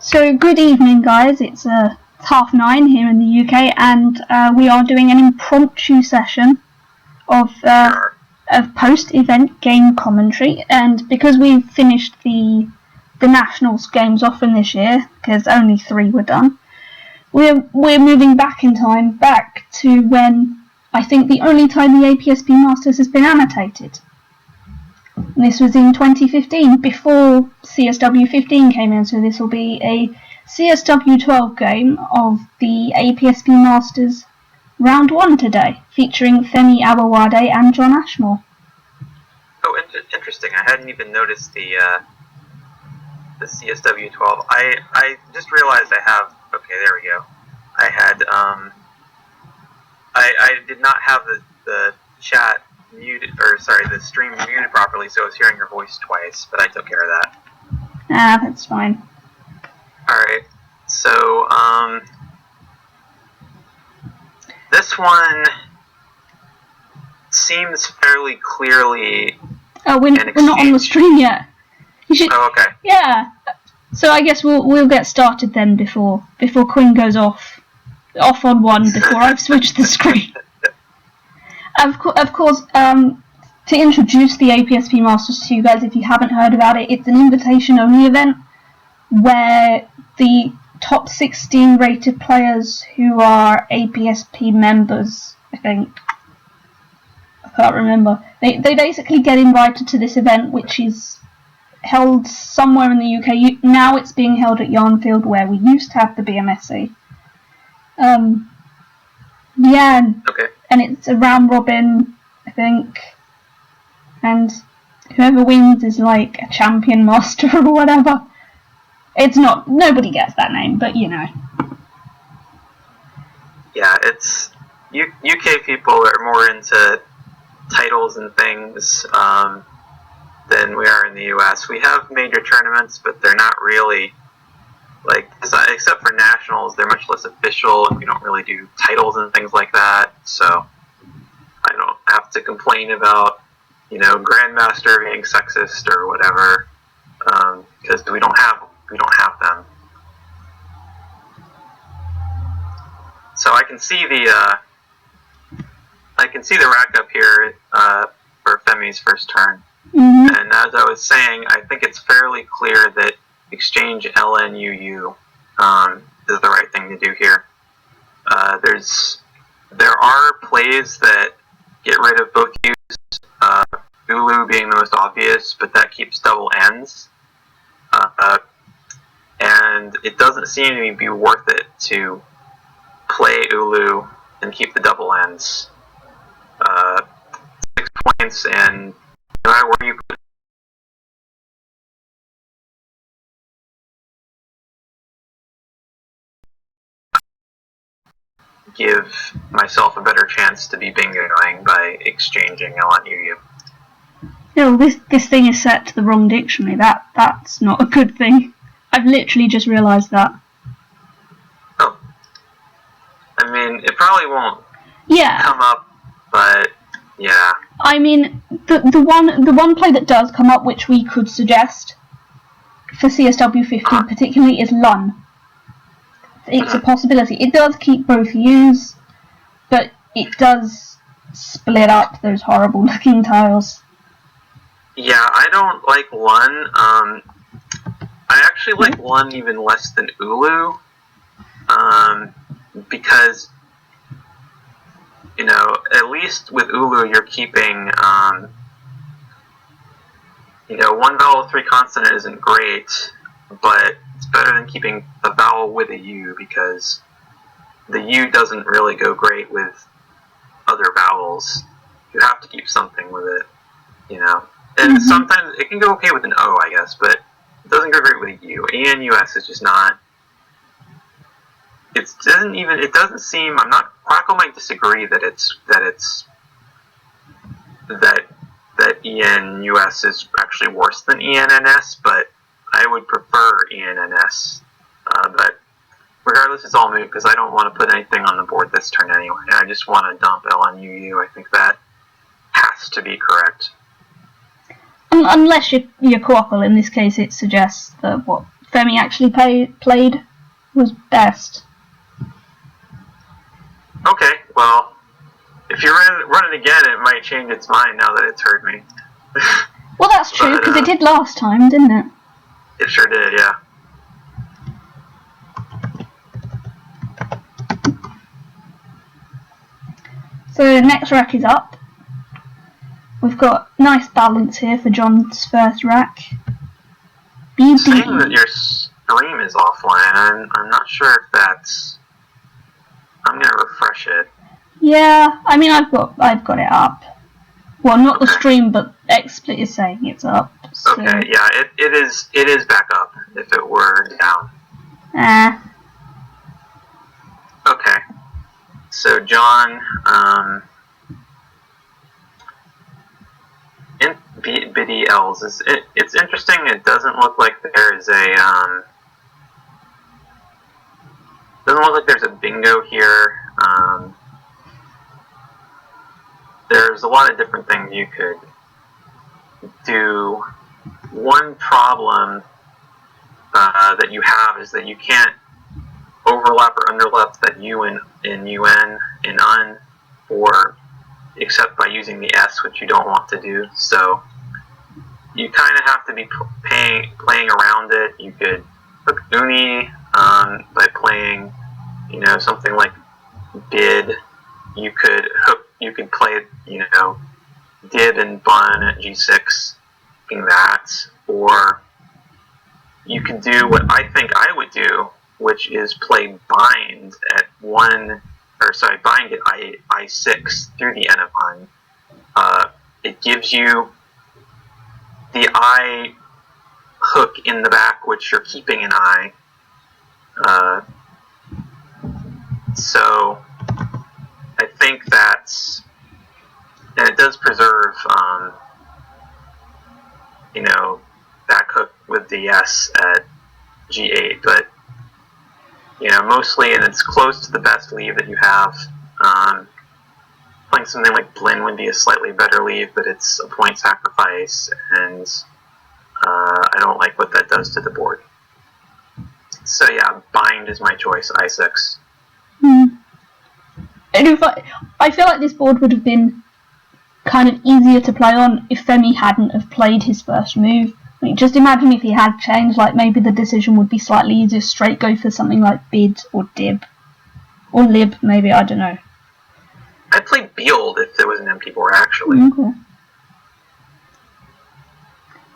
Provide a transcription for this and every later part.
So good evening, guys. It's 9:30 here in the UK, and we are doing an impromptu session of post-event game commentary. And because we've finished the Nationals games off in this year, because only 3 were done, we're moving back in time, back to when I think the only time the ABSP Masters has been annotated. And this was in 2015, before CSW 15 came in, so this will be a CSW 12 game of the ABSP Masters Round 1 today, featuring Femi, Awowade and John Ashmore. Oh, interesting. I hadn't even noticed the CSW 12. I just realized I have... Okay, there we go. I had... I did not have the chat muted, or sorry, the stream muted properly, so I was hearing your voice twice, but I took care of that. Ah, that's fine. Alright, so, this one seems fairly clearly... Oh, we're not on the stream yet. You should, oh, okay. Yeah. So I guess we'll get started then before Quinn goes off on one before I've switched the screen. Of course, to introduce the ABSP Masters to you guys, if you haven't heard about it, it's an invitation-only event where the top 16 rated players who are ABSP members, I think, I can't remember, they basically get invited to this event, which is held somewhere in the UK. Now it's being held at Yarnfield, where we used to have the BMSC. Yeah, okay. And it's a round robin, I think, and whoever wins is like a champion master or whatever. It's not, nobody gets that name, but you know. Yeah, it's, UK people are more into titles and things than we are in the US. We have major tournaments, but they're not really, like, except for nationals, they're much less official, and we don't really do titles and things like that, so I don't have to complain about, you know, Grandmaster being sexist or whatever, because we don't have them. So I can see the rack up here for Femi's first turn, and as I was saying, I think it's fairly clear that exchange LNUU is the right thing to do here. There are plays that get rid of both U's, Ulu being the most obvious, but that keeps double ends. And it doesn't seem to be worth it to play Ulu and keep the double ends. 6 points, and no matter where you put give myself a better chance to be bingoing by exchanging LNUU. No, this thing is set to the wrong dictionary. That's not a good thing. I've literally just realised that. Oh. I mean, it probably won't come up, but yeah. I mean, the one play that does come up, which we could suggest for CSW 15 particularly, is Lun. It's a possibility. It does keep both U's, but it does split up those horrible looking tiles. Yeah, I don't like Lun. I actually like Lun even less than Ulu, because, you know, at least with Ulu you're keeping, you know, 1 vowel 3 consonant isn't great, but it's better than keeping a vowel with a U, because the U doesn't really go great with other vowels. You have to keep something with it, you know. And sometimes it can go okay with an O, I guess, but it doesn't go great with a U. ENUS is just not. It doesn't seem. Quackle might disagree that ENUS is actually worse than ENNS, but I would prefer ENNS. But regardless, it's all moot because I don't want to put anything on the board this turn anyway. I just want to dump LNUU. I think that has to be correct. Unless you're Quackle, in this case it suggests that Femi actually played was best. Okay, well, if you run it again, it might change its mind now that it's heard me. Well, that's true, because it did last time, didn't it? It sure did, yeah. So next rack is up. We've got nice balance here for John's first rack. It's saying that your stream is offline. I'm not sure if that's... I'm gonna refresh it. Yeah, I mean I've got it up. Well, not the stream, but XSplit is saying it's up. So. Okay, yeah, it is back up. If it were down. Okay. So John, in BDLs, it's interesting. It doesn't look like there's a bingo here. There's a lot of different things you could do. One problem that you have is that you can't overlap or underlap that U in UN in UN, or except by using the S, which you don't want to do. So you kind of have to be playing around it. You could hook uni by playing, something like bid. You could play, did and bun at G6, that, or you could do what I think I would do, which is play bind at bind at I6 through the N of bind. It gives you the I hook in the back, which you're keeping an I. So I think that's, and it does preserve, back hook with the S at G8, but mostly, and it's close to the best leave that you have. Playing something like Blinn would be a slightly better leave, but it's a point sacrifice, and I don't like what that does to the board. So yeah, bind is my choice, I6. And I feel like this board would have been kind of easier to play on if Femi hadn't have played his first move. I mean, just imagine if he had changed, like maybe the decision would be slightly easier, straight go for something like bid or dib. Or lib, maybe, I don't know. I'd play Bield if there was an empty board, actually. Okay.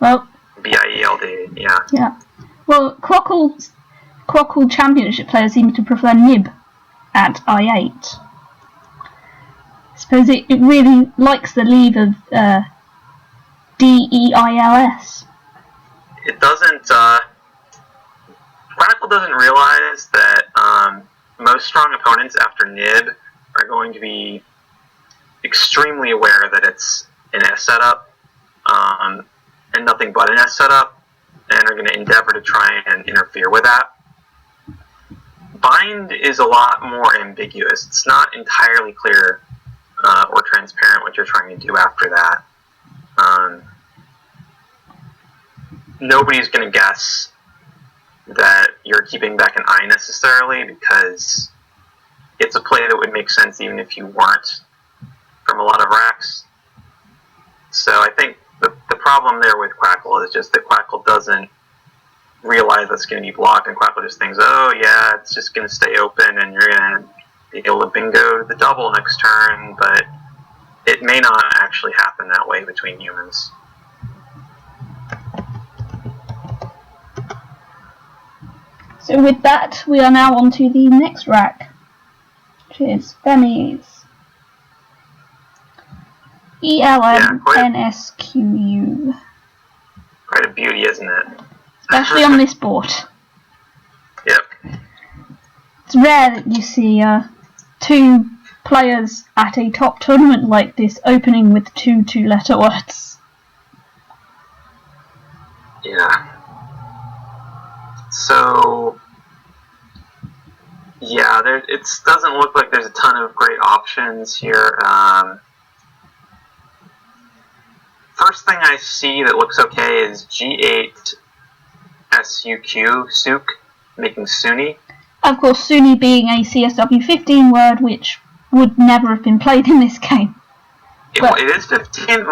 Well... B-I-E-L-D, yeah. Yeah. Well, Crockle Championship players seem to prefer nib at I8. I suppose it really likes the leave of D-E-I-L-S. It doesn't, Chronicle doesn't realize that most strong opponents after nib are going to be extremely aware that it's an S setup, and nothing but an S setup, and are going to endeavor to try and interfere with that. Bind is a lot more ambiguous. It's not entirely clear or transparent what you're trying to do after that. Nobody's going to guess that you're keeping back an I necessarily, because it's a play that would make sense even if you weren't from a lot of racks. So I think the problem there with Quackle is just that Quackle doesn't realize that's going to be blocked, and Quackle just thinks, oh yeah, it's just going to stay open and you're going to be able to bingo the double next turn, but it may not actually happen that way between humans. So with that, we are now on to the next rack, which is Femi's ELMNSQU. Quite a beauty, isn't it? Especially on this board. Yep. It's rare that you see two players at a top tournament like this opening with two-letter words. Yeah. So, yeah, it doesn't look like there's a ton of great options here. First thing I see that looks okay is G8, SUQ, Suk, making Sunni. Of course, Sunni being a CSW 15 word, which would never have been played in this game. It is 15.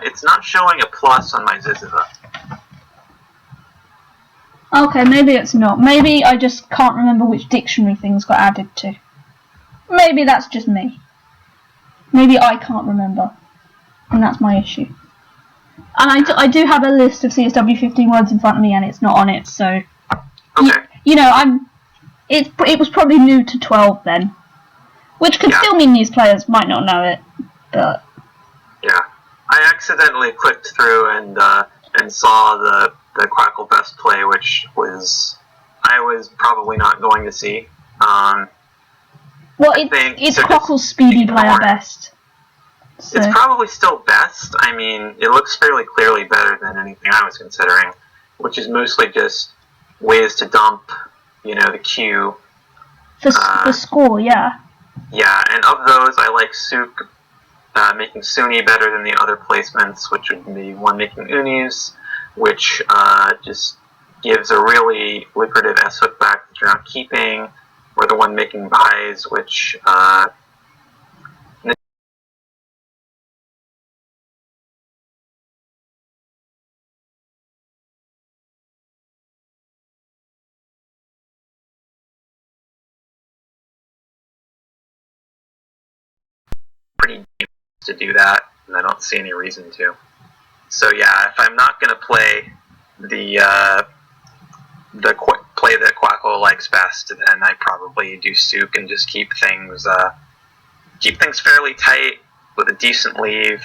It's not showing a plus on my Ziziva. Okay, maybe it's not. Maybe I just can't remember which dictionary things got added to. Maybe that's just me. Maybe I can't remember. And that's my issue. And I do have a list of CSW 15 words in front of me, and it's not on it, so... Okay. It was probably new to 12 then. Which could still mean these players might not know it, but... Yeah. I accidentally clicked through and saw the Quackle Best play, which I was probably not going to see. It's Quackle's speedy player best. So. It's probably still best. I mean, it looks fairly clearly better than anything I was considering, which is mostly just ways to dump, the queue. The score, yeah. Yeah, and of those, I like Suk making Sunni better than the other placements, which would be one making Unis, which just gives a really lucrative S-hook back that you're not keeping, or the one making buys, which pretty deep to do that, and I don't see any reason to. So yeah, if I'm not going to play the play that Quackle likes best, then I probably do Suk and just keep things fairly tight with a decent leave.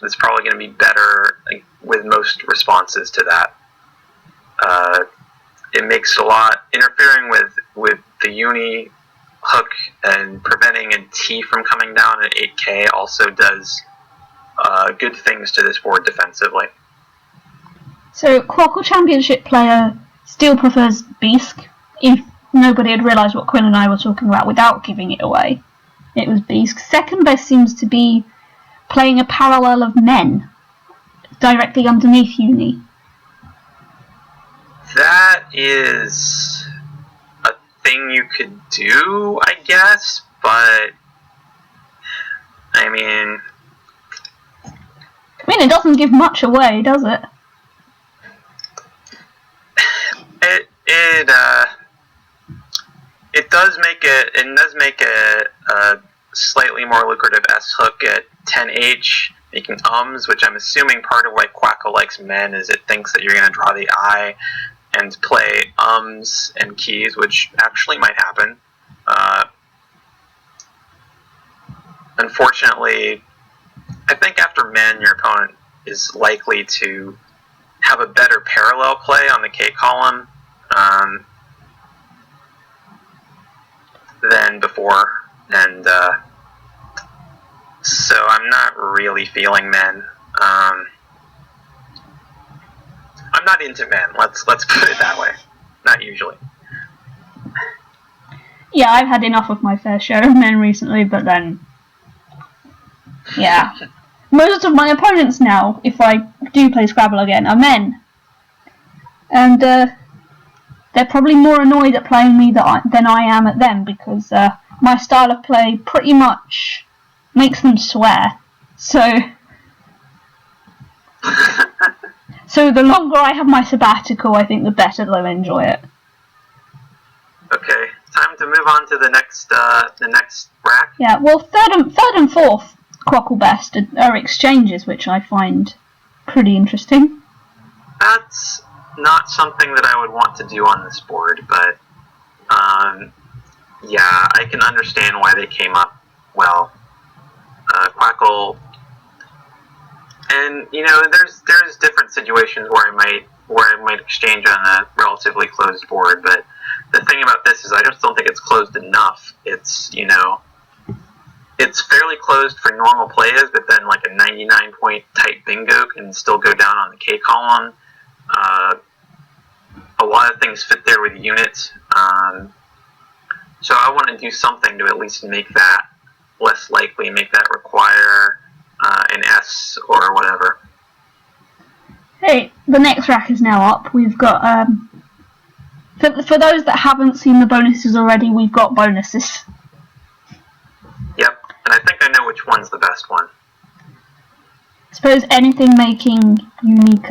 It's probably going to be better with most responses to that. It makes a lot interfering with the uni hook and preventing a T from coming down at 8k also does good things to this board defensively. So, Quackle Championship player still prefers Beask. If nobody had realised what Quinn and I were talking about without giving it away, it was Beask. Second best seems to be playing a parallel of Men, directly underneath Uni. That is a thing you could do, I guess, but I mean, it doesn't give much away, does it? It does make a slightly more lucrative S hook at 10H, making ums, which I'm assuming part of why Quackle likes Men is it thinks that you're going to draw the eye and play ums and keys, which actually might happen. Unfortunately, I think after Men, your opponent is likely to have a better parallel play on the K column than before, and so I'm not really feeling Men. I'm not into Men. Let's put it that way. Not usually. Yeah, I've had enough of my fair share of Men recently, but then, yeah. Most of my opponents now, if I do play Scrabble again, are Men. And they're probably more annoyed at playing me than I am at them, because my style of play pretty much makes them swear. So the longer I have my sabbatical, I think the better they'll enjoy it. Okay, time to move on to the next rack. Yeah, well, third and fourth Quackle Best are exchanges, which I find pretty interesting. That's not something that I would want to do on this board, but yeah, I can understand why they came up well. Quackle, and there's different situations where I might exchange on a relatively closed board, but the thing about this is I just don't think it's closed enough. It's it's fairly closed for normal players, but then like a 99 point tight bingo can still go down on the K column. A lot of things fit there with units, so I want to do something to at least make that less likely, make that require an S or whatever. Hey, the next rack is now up. We've got for those that haven't seen the bonuses already, we've got bonuses. Yep, and I think I know which one's the best one. I suppose anything making unique.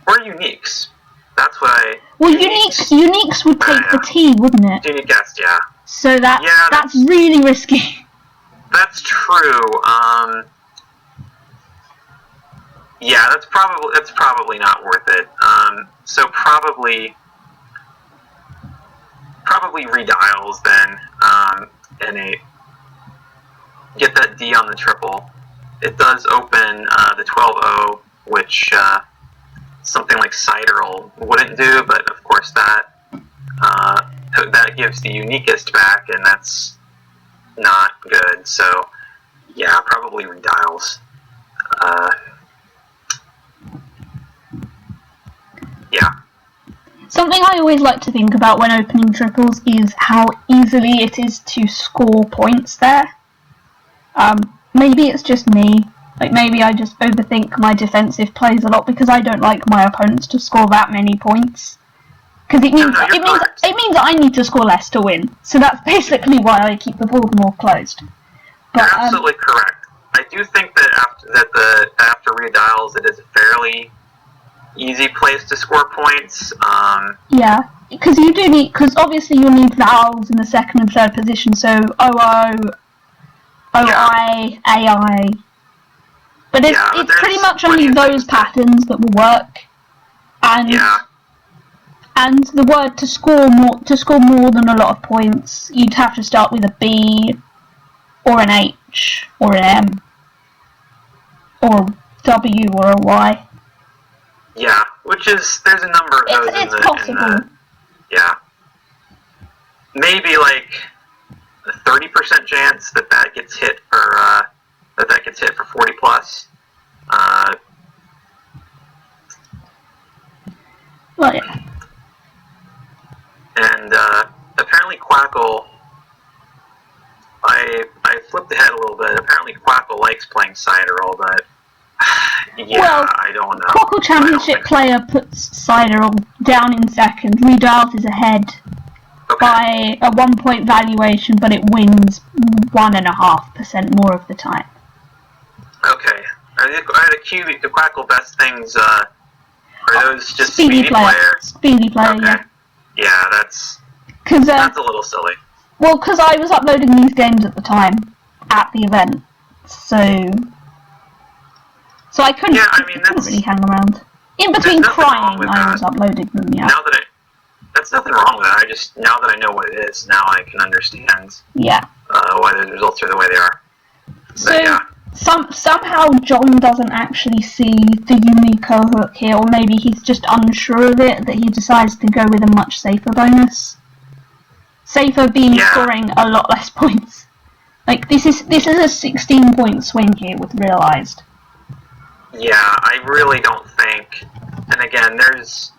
Or uniques. That's what I... Well, uniques would take the T, wouldn't it? Unique guest, yeah. So that's really risky. That's true. Yeah, that's probably not worth it. So probably redials then, and get that D on the triple. It does open the 12-0, which something like Sideral wouldn't do, but of course that gives the uniquest back, and that's not good. So yeah, probably redials. Yeah. Something I always like to think about when opening triples is how easily it is to score points there. Maybe it's just me. Like, maybe I just overthink my defensive plays a lot because I don't like my opponents to score that many points. Because it means I need to score less to win. So that's basically why I keep the board more closed. But, you're absolutely correct. I do think that after redials, it is a fairly easy place to score points. Yeah, because obviously you'll need vowels in the second and third position. So OO, OI, AI. But it's pretty much only those patterns that will work, and the word to score more than a lot of points, you'd have to start with a B, or an H, or an M, or a W, or a Y. Yeah, there's a number of those. It's possible. Yeah, maybe like a 30% chance that gets hit for. That gets hit for 40 plus. Well, yeah. And apparently Quackle, I flipped ahead a little bit. Apparently Quackle likes playing Sideral, but I don't know. Quackle Championship player puts Sideral down in second. Redials is ahead by a 1 point valuation, but it wins 1.5% more of the time. Okay. Are the Quackle best things, are those just speedy player? Speedy player, okay. yeah. Yeah, that's a little silly. Well, because I was uploading these games at the time, at the event, so I couldn't really hang around. In between crying, I was uploading them, yeah. That's nothing wrong with that. Now that I know what it is, now I can understand why the results are the way they are. So, somehow John doesn't actually see the Unico hook here, or maybe he's just unsure of it, that he decides to go with a much safer bonus. Safer being scoring a lot less points. Like, this is a 16-point swing here with realised. Yeah, I really don't think, and again, there's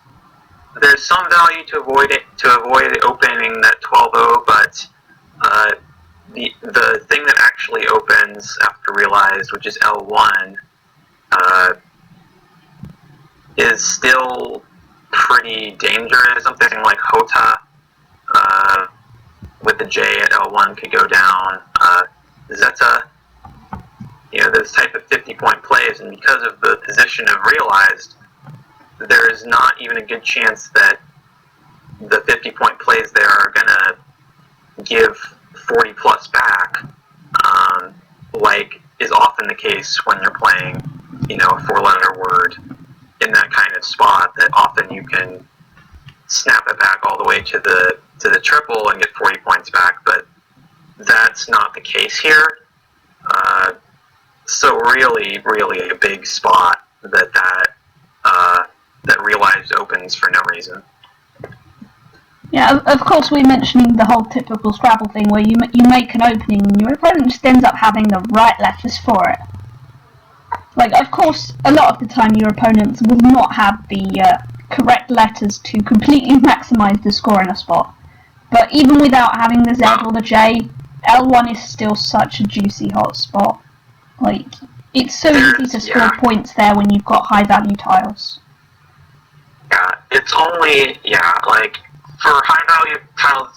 some value to avoid opening that 12-0, but the thing that actually opens after realized, which is L1, is still pretty dangerous. Something like Hota with the J at L1 could go down. Zeta, those type of 50-point plays, and because of the position of realized, there is not even a good chance that the 50-point plays there are going to give 40 plus back, like is often the case when you're playing, a 4-letter word in that kind of spot, that often you can snap it back all the way to the triple and get 40 points back, but that's not the case here. So really, really a big spot that realized opens for no reason. Yeah, of course we're mentioning the whole typical Scrabble thing where you make an opening and your opponent just ends up having the right letters for it. Like, of course, a lot of the time your opponents will not have the correct letters to completely maximise the score in a spot. But even without having the Z or the J, L1 is still such a juicy hot spot. Like, It's so easy to score points there when you've got high value tiles. Yeah, it's only like for high value tiles,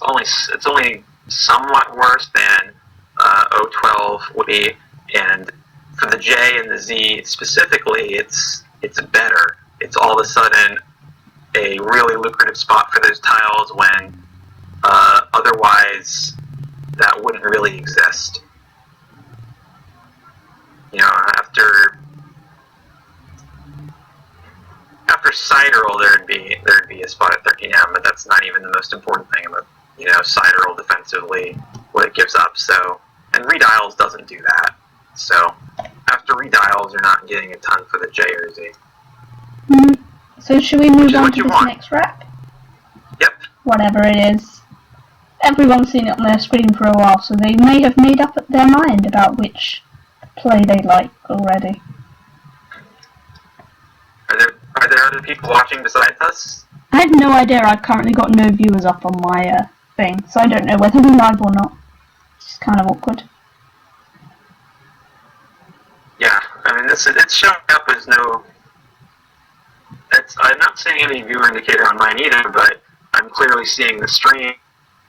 it's only somewhat worse than O12 would be, and for the J and the Z specifically, it's better. It's all of a sudden a really lucrative spot for those tiles when otherwise that wouldn't really exist. You know, after Sidereal, there'd be a spot at 13M, but that's not even the most important thing about, you know, Sidereal defensively, what it gives up. So, and redials doesn't do that. So, after redials, you're not getting a ton for the J or Z. So should we move on to this next rack? Yep. Whatever it is. Everyone's seen it on their screen for a while, so they may have made up their mind about which play they like already. Are there other people watching besides us? I had no idea. I've currently got no viewers up on my thing, so I don't know whether we're live or not. It's kind of awkward. Yeah, I mean, it's showing up as no... I'm not seeing any viewer indicator on mine either, but I'm clearly seeing the stream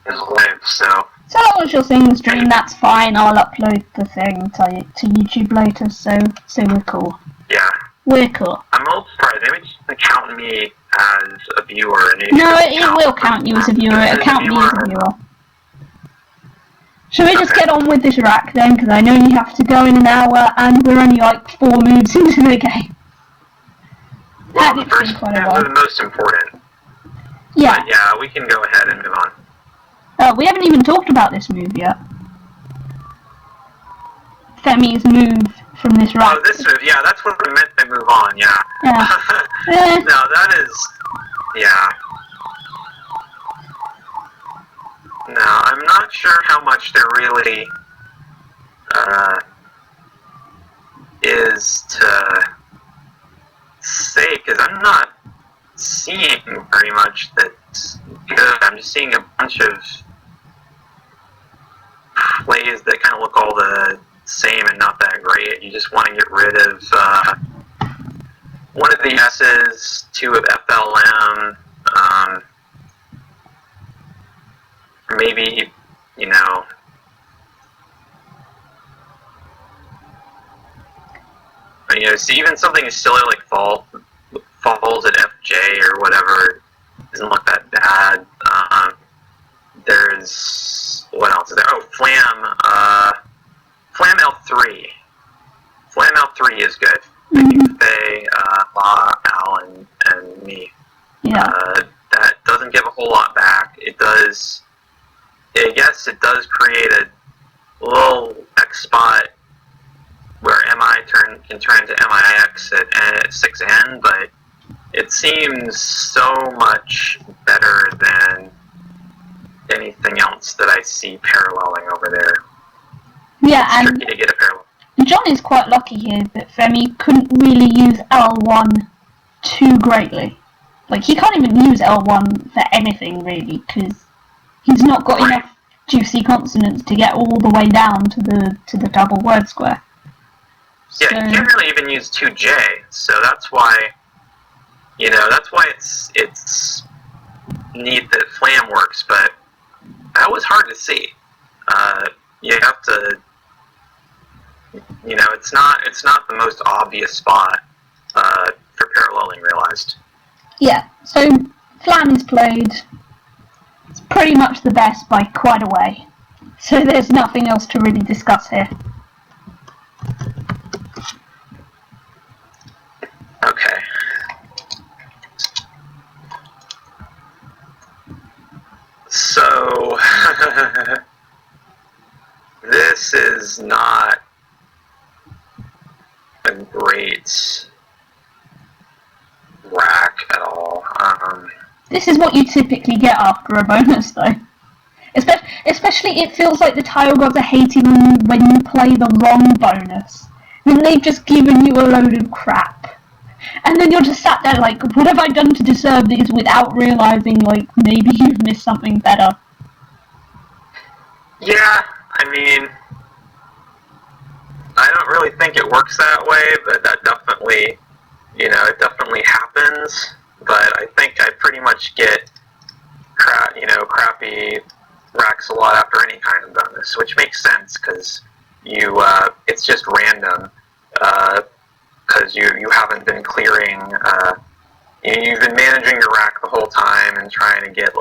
as live, so... So long as you're seeing the stream, that's fine. I'll upload the thing to YouTube later, so we're cool. Yeah. We're cool. I'm a little surprised. Maybe it's just count me as a viewer. No, it will count you as a viewer. It'll count me as a viewer. Shall we just get on with this rack then? Because I know you have to go in an hour, and we're only like 4 moves into the game. Well, the first moves are the most important. Yeah. But yeah, we can go ahead and move on. Oh, we haven't even talked about this move yet. Femi's move from this rack. Oh, this move, yeah, that's what we meant to move on, yeah. No, that is... Yeah. No, I'm not sure how much there really is to say, because I'm not seeing very much that's good. I'm just seeing a bunch of plays that kind of look all the same and not that great. You just want to get rid of one of the S's, 2 of FLM, maybe, you know, see, even something as silly like falls at FJ or whatever doesn't look that bad. There's, what else is there? Oh, Flam L3. Flam L3 is good. Faye, La, Al, and me. Yeah. That doesn't give a whole lot back. It does, I guess it does create a little X spot where MI can turn into MIX at 6N, but it seems so much better than anything else that I see paralleling over there. Yeah, it's tricky to get a parallel. John is quite lucky here that Femi couldn't really use L1 too greatly. Like, he can't even use L1 for anything, really, because he's not got enough juicy consonants to get all the way down to the double word square. Yeah, so, you can't really even use 2J, so that's why, you know, that's why it's neat that Flam works, but that was hard to see. You have to, you know, it's not the most obvious spot for paralleling realized. Yeah, so Flam is played. It's pretty much the best by quite a way. So there's nothing else to really discuss here. Okay. So this is not a great rack at all. This is what you typically get after a bonus, though. Especially, it feels like the tile gods are hating on you when you play the wrong bonus. Then they've just given you a load of crap. And then you're just sat there like, what have I done to deserve these, without realising, like, maybe you've missed something better. Yeah, I mean, I don't really think it works that way, but that definitely, it definitely happens. But I think I pretty much get, crappy racks a lot after any kind of bonus, which makes sense because it's just random. Because you haven't been clearing, you've been managing your rack the whole time and trying to get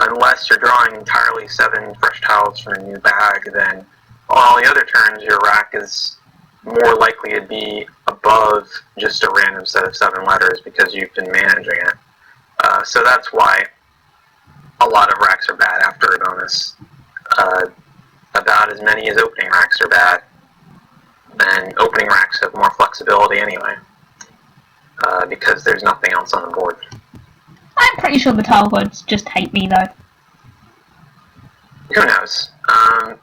unless you're drawing entirely 7 fresh tiles from a new bag, then all the other turns your rack is more likely to be above just a random set of 7 letters because you've been managing it. So that's why a lot of racks are bad after a bonus. About as many as opening racks are bad. And opening racks have more flexibility anyway, because there's nothing else on the board. I'm pretty sure the tile gods just hate me, though. Who knows? I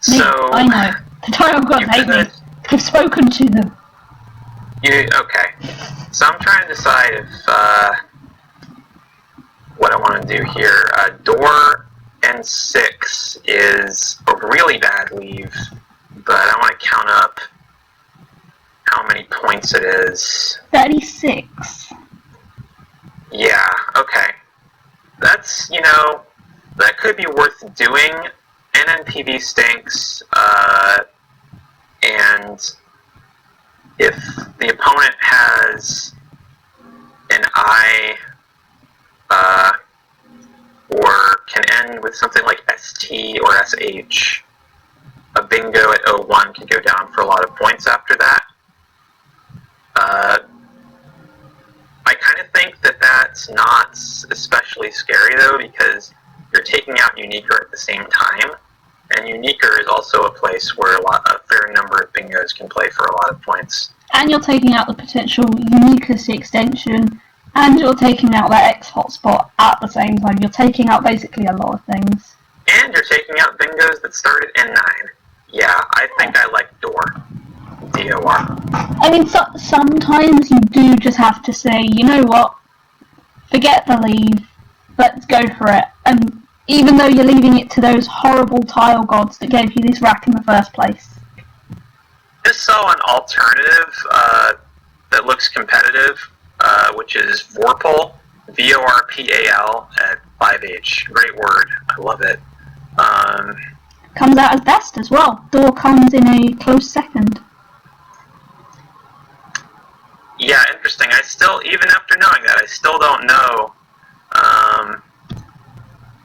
know. The tile gods hate me. I've spoken to them. Okay. So I'm trying to decide if, what I want to do here. Door and 6 is a really bad leave, but I want to count up how many points it is. 36. Yeah, okay. That's, that could be worth doing. NNPV stinks, and if the opponent has an I, or can end with something like ST or SH, a bingo at 01 can go down for a lot of points after that. I kind of think that that's not especially scary, though, because you're taking out Uniquer at the same time, and Uniquer is also a place where a fair number of bingos can play for a lot of points. And you're taking out the potential Uniquus extension, and you're taking out that X hotspot at the same time. You're taking out basically a lot of things. And you're taking out bingos that start at N9. Yeah, I think I like Door. DOR. I mean, sometimes you do just have to say, you know what, forget the leave, let's go for it. And even though you're leaving it to those horrible tile gods that gave you this rack in the first place. Just saw an alternative that looks competitive, which is Vorpal, VORPAL at 5H. Great word. I love it. Comes out as best as well. Door comes in a close second. Yeah, interesting. I still, even after knowing that, I still don't know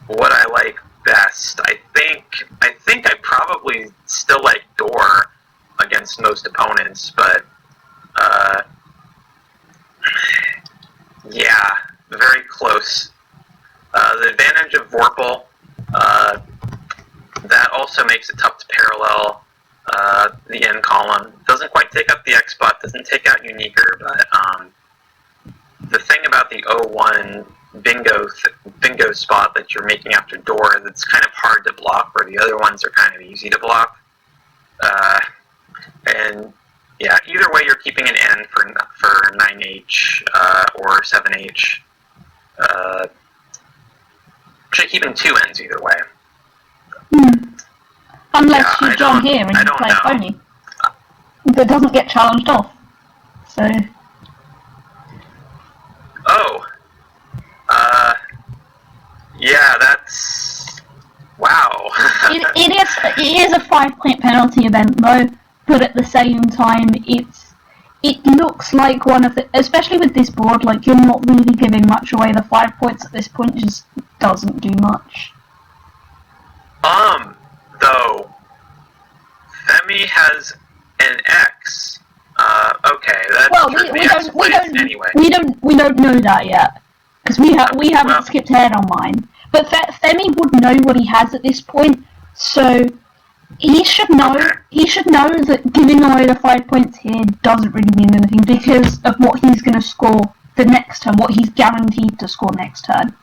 what I like best. I think I probably still like Door against most opponents, but yeah, very close. The advantage of Vorpal, that also makes it tough to parallel the end column. Doesn't quite take up the X spot, doesn't take out Uniquer, but the thing about the 01 bingo spot that you're making after Door, that's kind of hard to block, where the other ones are kind of easy to block. And yeah, either way, you're keeping an N for 9H or 7H. Actually, keeping 2 N's either way. Unless you John here and you play a pony that doesn't get challenged off. So. Oh. Yeah, that's. Wow. it is a 5-point penalty event though, but at the same time, it looks like one of the, especially with this board, like you're not really giving much away. The 5 points at this point just doesn't do much. Though, Femi has an X. Okay, that's we don't know that yet because we haven't skipped ahead on mine. But Femi would know what he has at this point, so he should know. Okay. He should know that giving away the 5 points here doesn't really mean anything because of what he's going to score the next turn, what he's guaranteed to score next turn.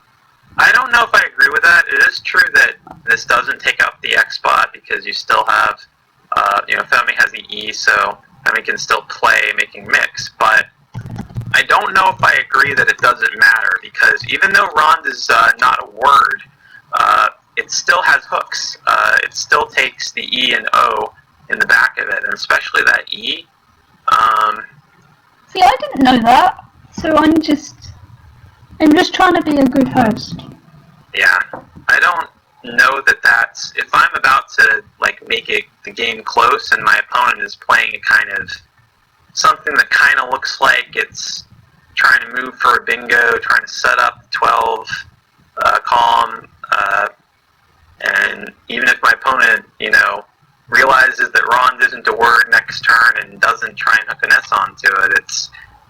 I don't know if I agree with that. It is true that this doesn't take up the X spot because you still have, Femi has the E, so Femi can still play making mix. But I don't know if I agree that it doesn't matter because even though Rond is not a word, it still has hooks. It still takes the E and O in the back of it, and especially that E. See, I didn't know that, so I'm just trying to be a good host. Yeah, I don't know that that's, if I'm about to like make the game close and my opponent is playing a kind of something that kind of looks like it's trying to move for a bingo, trying to set up 12 column, and even if my opponent, realizes that Rond isn't a word next turn and doesn't try and hook an S onto it,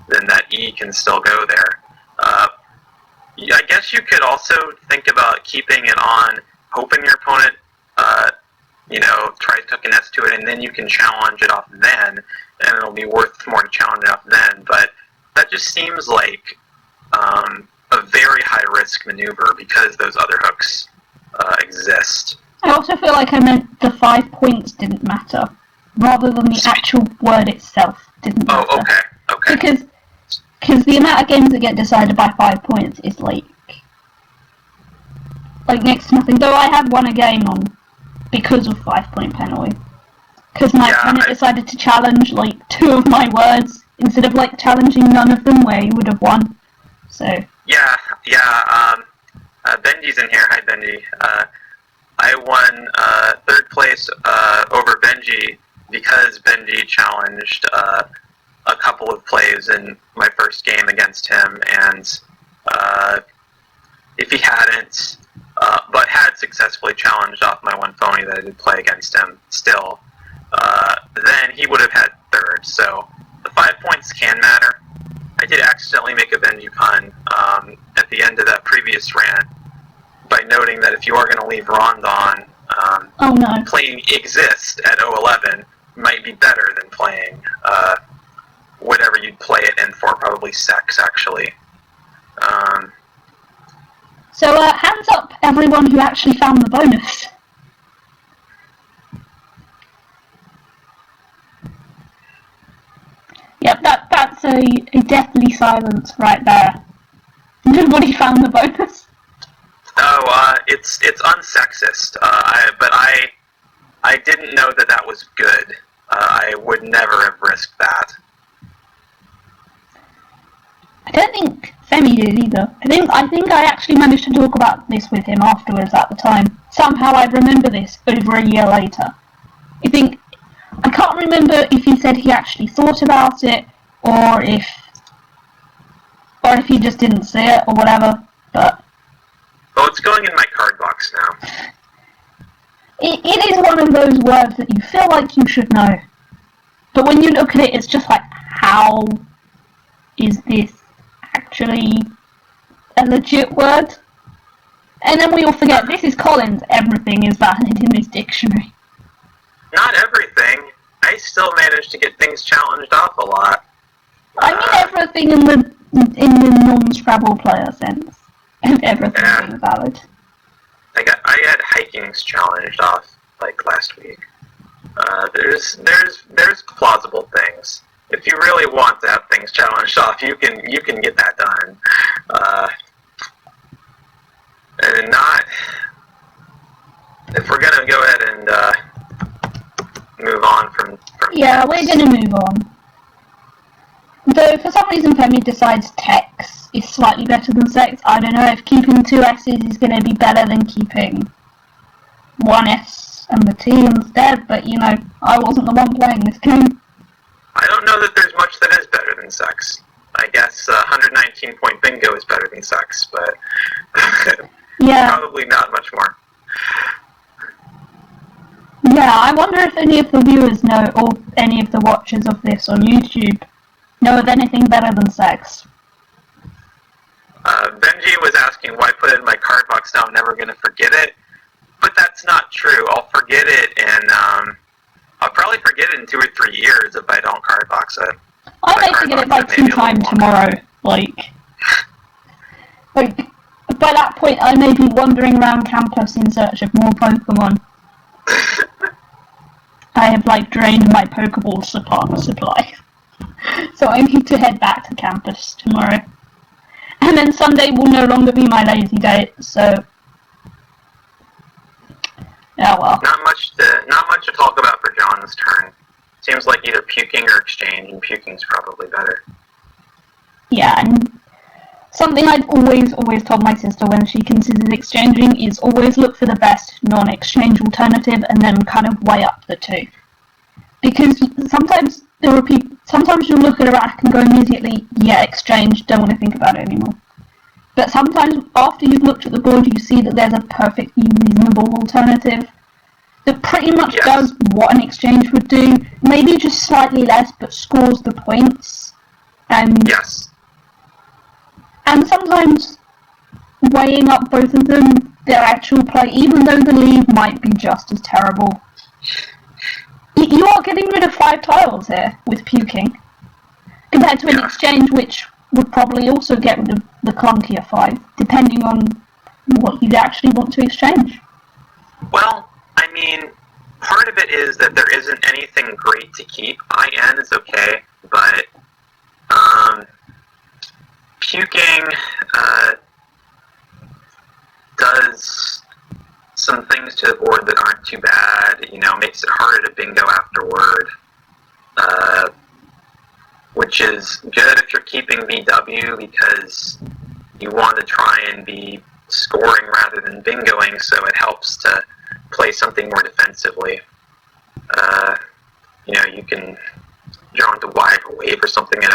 then that E can still go there. I guess you could also think about keeping it on, hoping your opponent, tries to hook an S to it, and then you can challenge it off then, and it'll be worth more to challenge it off then. But that just seems like a very high-risk maneuver because those other hooks exist. I also feel like I meant the 5 points didn't matter, rather than the actual word itself didn't matter. Oh, okay. Because the amount of games that get decided by 5 points is like next to nothing. Though I have won a game because of 5 point penalty. Because my opponent decided to challenge 2 of my words instead of challenging none of them where he would have won. So. Yeah. Benji's in here. Hi, Benji. I won 3rd place over Benji because Benji challenged a couple of plays in my first game against him, and if he hadn't, but had successfully challenged off my one phony that I did play against him still, then he would have had 3rd. So the 5 points can matter. I did accidentally make a Benji pun at the end of that previous rant by noting that if you are going to leave Rond on, playing Exist at 011 might be better than playing whatever you'd play it in for, probably Sex, actually. So, hands up everyone who actually found the bonus. Yep, that's a deathly silence right there. Nobody found the bonus. Oh, it's unsexist, but I didn't know that was good. I would never have risked that. I don't think Femi did either. I think I actually managed to talk about this with him afterwards at the time. Somehow I remember this over a year later. I can't remember if he said he actually thought about it, or if he just didn't see it, or whatever, but... Well, it's going in my card box now. It is one of those words that you feel like you should know. But when you look at it, it's just like, how is this actually a legit word? And then we all forget, this is Collins, everything is valid in this dictionary. Not everything. I still managed to get things challenged off a lot. I mean everything in the non-Scrabble player sense. And everything being valid. I had hikings challenged off last week. There's plausible things. If you really want to have things challenged off, you can get that done. And not, if we're gonna go ahead and move on from yeah, we're gonna move on. Though for some reason Femi decides Tex is slightly better than Sex. I don't know if keeping 2 S's is going to be better than keeping 1 S and the T instead, but I wasn't the one playing this game. I don't know that there's much that is better than Sex. I guess 119 point bingo is better than Sex, but yeah. Probably not much more. Yeah, I wonder if any of the viewers know, or any of the watchers of this on YouTube, know of anything better than Sex. Benji was asking why put it in my card box now, I'm never going to forget it. But that's not true. I'll forget it, and I'll probably forget it in 2 or 3 years if I don't card box it. I may forget it by tea time tomorrow. By that point, I may be wandering around campus in search of more Pokemon. I have drained my Pokeball supply. So I need to head back to campus tomorrow. And then Sunday will no longer be my lazy day, so... Oh well. Not much to talk about for John's turn. Seems like either puking or exchange, and puking's probably better. Yeah, and something I've always told my sister when she considers exchanging is always look for the best non-exchange alternative and then kind of weigh up the two. Because sometimes sometimes you'll look at a rack and go immediately, yeah, exchange, don't want to think about it anymore. But sometimes after you've looked at the board, you see that there's a perfectly reasonable alternative that pretty much does what an exchange would do, maybe just slightly less, but scores the points. And and sometimes weighing up both of them, their actual play, even though the lead might be just as terrible. You are getting rid of 5 tiles here with puking, compared to an exchange which would probably also get rid of the clunkier 5, depending on what you actually want to exchange. Well, I mean, part of it is that there isn't anything great to keep. IN is okay, but puking does some things to the board that aren't too bad, makes it harder to bingo afterward, which is good if you're keeping VW because you want to try and be scoring rather than bingoing, so it helps to play something more defensively. You can draw into Y for wave or something at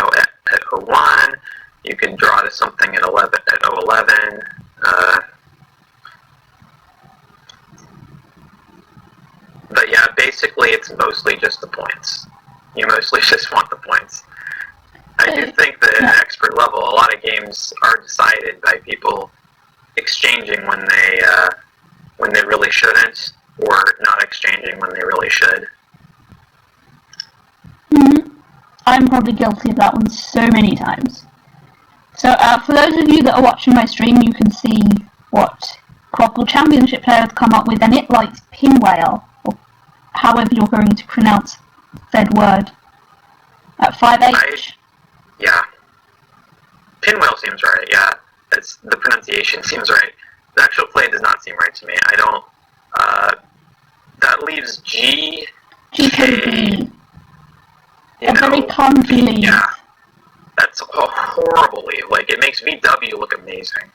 01. You can draw to something at 011. But yeah, basically it's mostly just the points. You mostly just want the points. I do think that at an expert level, a lot of games are decided by people exchanging when they really shouldn't, or not exchanging when they really should. I'm probably guilty of that one so many times. So for those of you that are watching my stream, you can see what Crockel Championship player has come up with, and it likes pinwhale, or however you're going to pronounce said word, at 5H. Yeah. Pinwheel seems right, yeah. The pronunciation seems right. The actual play does not seem right to me. I don't... that leaves G... GKB. A very clunky lead. Yeah. That's a horrible lead. It makes VW look amazing.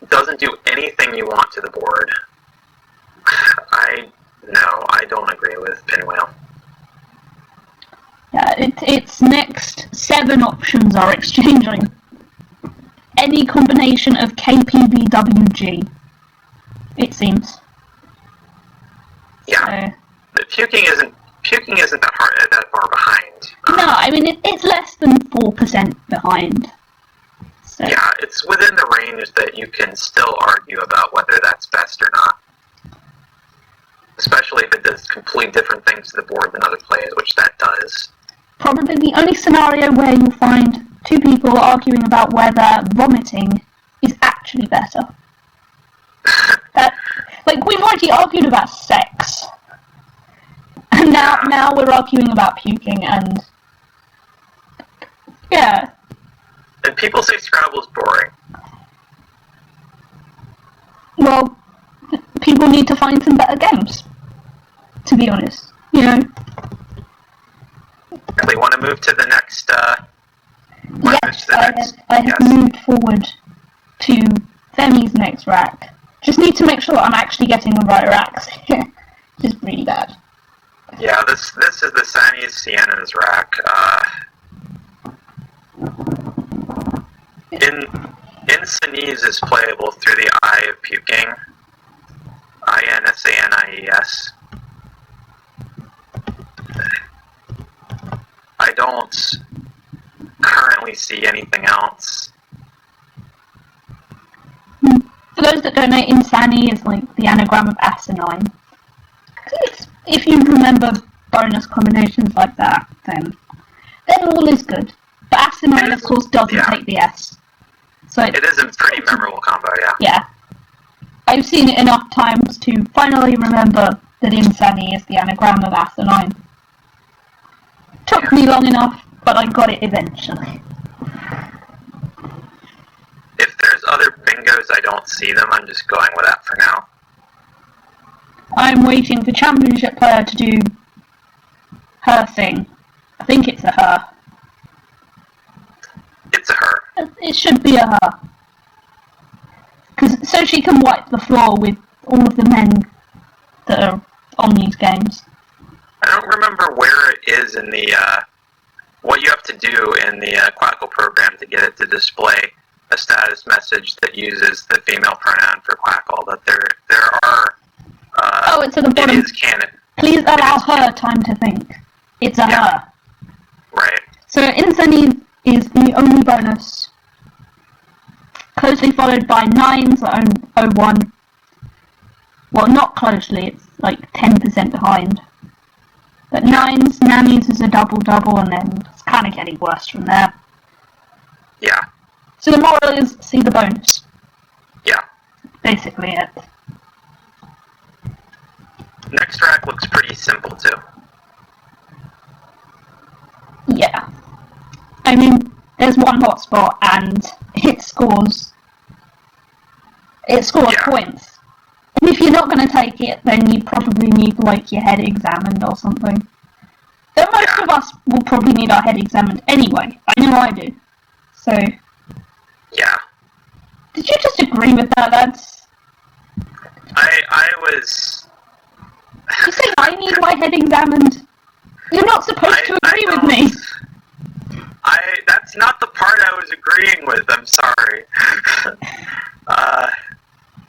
Doesn't do anything you want to the board. I don't agree with pinwheel. Yeah, its next 7 options are exchanging any combination of KPVWG, it seems. Yeah. So. Puking isn't that far behind. No, I mean it's less than 4% behind. So. Yeah, it's within the range that you can still argue about whether that's best or not. Especially if it does completely different things to the board than other players, which that does. Probably the only scenario where you'll find 2 people arguing about whether vomiting is actually better. We've already argued about sex. And now we're arguing about puking, and... Yeah. And people say Scrabble's boring. Well, people need to find some better games, to be honest, They want to move to the next, Yes, I have moved forward to Femi's next rack. Just need to make sure I'm actually getting the right racks here. Which is really bad. Yeah, this is the Sanny's Sienna's rack. Insanies is playable through the eye of puking. INSANIES. I don't currently see anything else. For those that don't know, Insani is the anagram of asinine. If you remember bonus combinations like that, then all is good. But asinine, of course, doesn't take the S. So it is a pretty memorable combo, yeah. Yeah. I've seen it enough times to finally remember that Insani is the anagram of asinine. Took me long enough, but I got it eventually. If there's other bingos, I don't see them. I'm just going with that for now. I'm waiting for Championship Player to do her thing. I think it's a her. It's a her. It should be a her. So she can wipe the floor with all of the men that are on these games. I don't remember where it is in the, what you have to do in the Quackle program to get it to display a status message that uses the female pronoun for Quackle, but there are... oh, it's at the bottom. It is canon. Please allow her time to think. It's a her. Right. So Insane is the only bonus, closely followed by Nines at 01. Well, not closely, it's like 10% behind. But Nines, Nannies is a double-double, and then it's kind of getting worse from there. Yeah. So the moral is, see the bonus. Yeah. Basically it. Next track looks pretty simple, too. Yeah. I mean, there's one hotspot, and it scores points. And if you're not going to take it, then you probably need, like, your head examined or something. Though most of us will probably need our head examined anyway. I know I do. So... yeah. Did you just agree with that? I was... You say I need my head examined? You're not supposed to agree with me. That's not the part I was agreeing with, I'm sorry.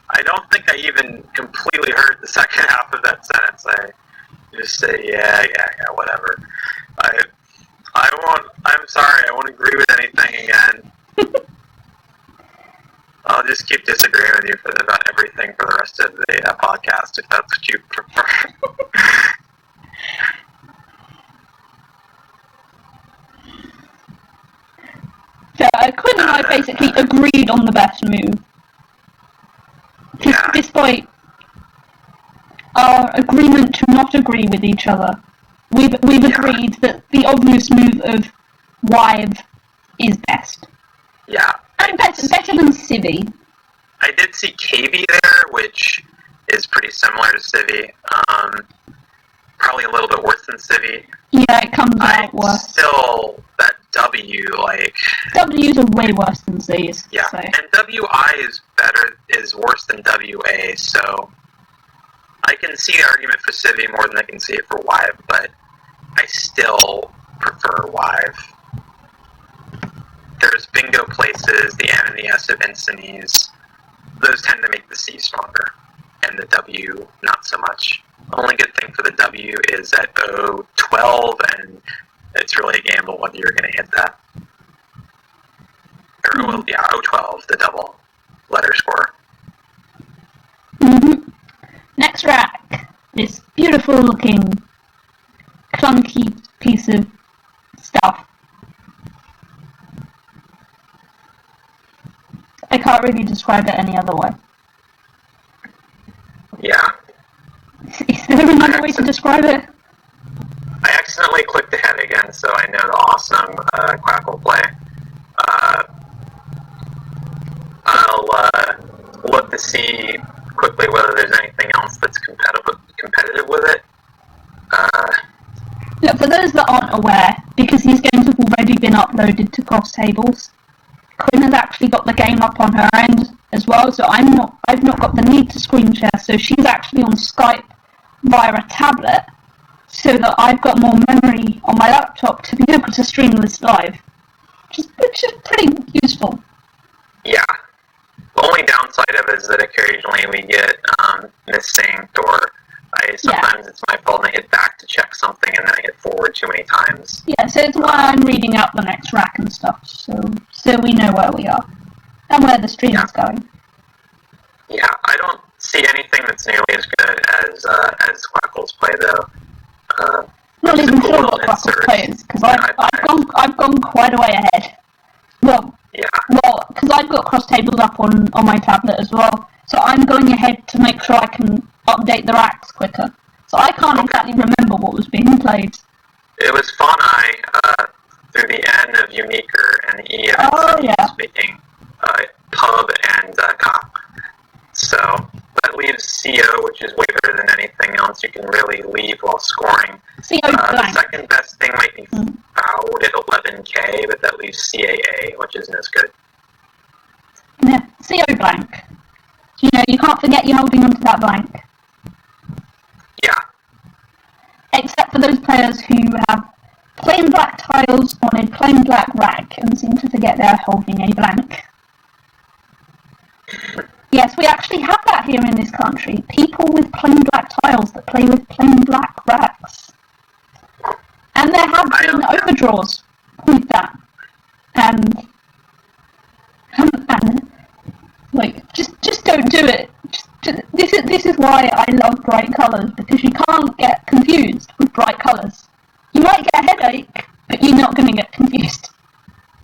I don't think I even completely heard the second half of that sentence. I just say, yeah, whatever. I'm sorry, I won't agree with anything again. I'll just keep disagreeing with you about everything for the rest of the podcast, if that's what you prefer. So Quinn and I basically agreed on the best move. Yeah. Despite our agreement to not agree with each other, we've agreed that the obvious move of Wive is best. Yeah. And better than Civvy. I did see KB there, which is pretty similar to Civvy. Probably a little bit worse than Civvy. Yeah, it comes out worse. Still, that W, like... W's are way worse than C's. Yeah, so. And WI is worse than WA, so... I can see the argument for Civvy more than I can see it for Wive, but I still prefer Wive. There's bingo places, the N and the S of Insignes. Those tend to make the C stronger, and the W not so much. The only good thing for the W is at 012, and it's really a gamble whether you're going to hit that. Or, 012, the double letter score. Mm-hmm. Next rack, this beautiful looking, clunky piece of stuff. I can't really describe it any other way. Yeah. Is there another way to describe it? I accidentally clicked ahead again, so I know the awesome Quackle play. I'll look to see quickly whether there's anything else that's competitive with it. Yeah, for those that aren't aware, because these games have already been uploaded to Cross Tables, Quinn has actually got the game up on her end as well, so I've not got the need to screen share, so she's actually on Skype via a tablet, so that I've got more memory on my laptop to be able to stream this live, which is pretty useful. Yeah. The only downside of it is that occasionally we get missynced, or sometimes it's my fault and I hit back to check something and then I hit forward too many times. Yeah, so it's why I'm reading out the next rack and stuff, so we know where we are and where the stream is going. Yeah, I don't see anything that's nearly as good as Quackle's play, though. Not even sure what Quackle's play is, because I've gone quite a way ahead. Well, because I've got Cross Tables up on my tablet as well, so I'm going ahead to make sure I can update the racks quicker. So I can't exactly remember what was being played. It was Faunai through the N of Uniquer and the E of speaking pub and cop. So that leaves CO, which is way better than anything else you can really leave while scoring. CO The blank. second best thing might be fouled at 11k, but that leaves CAA, which isn't as good. Yeah, CO blank. You know, you can't forget you're holding onto that blank. Yeah. Except for those players who have plain black tiles on a plain black rack and seem to forget they're holding a blank. Yes, we actually have that here in this country. People with plain black tiles that play with plain black racks. And there have been overdraws with that. And like, just don't do it. This is why I love bright colours, because you can't get confused with bright colours. You might get a headache, but you're not going to get confused.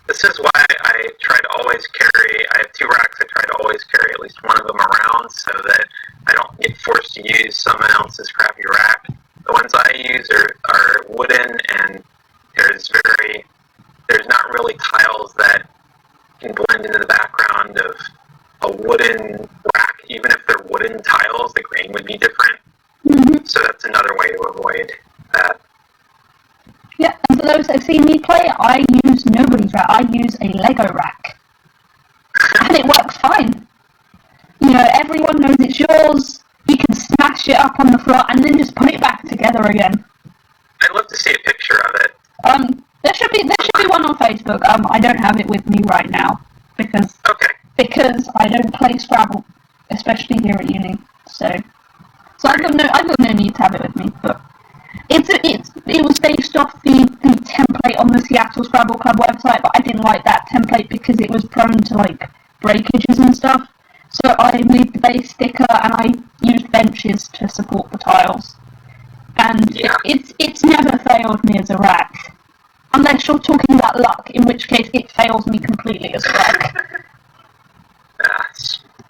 This is why I try to always carry, I have 2 racks, I try to always carry at least one of them around so that I don't get forced to use someone else's crappy rack. The ones I use are wooden, and there's not really tiles that can blend into the background of a wooden rack. Even if they're wooden tiles, the grain would be different. Mm-hmm. So that's another way to avoid that. Yeah, and for those that have seen me play, I use nobody's rack. I use a Lego rack. And it works fine. You know, everyone knows it's yours. You can smash it up on the floor and then just put it back together again. I'd love to see a picture of it. There should be one on Facebook. I don't have it with me right now because I don't play Scrabble, especially here at uni. So I've got no need to have it with me. But it was based off the template on the Seattle Scrabble Club website, but I didn't like that template because it was prone to like breakages and stuff. So I moved the base sticker and I used benches to support the tiles. And it's never failed me as a rack. Unless you're talking about luck, in which case it fails me completely as a rack.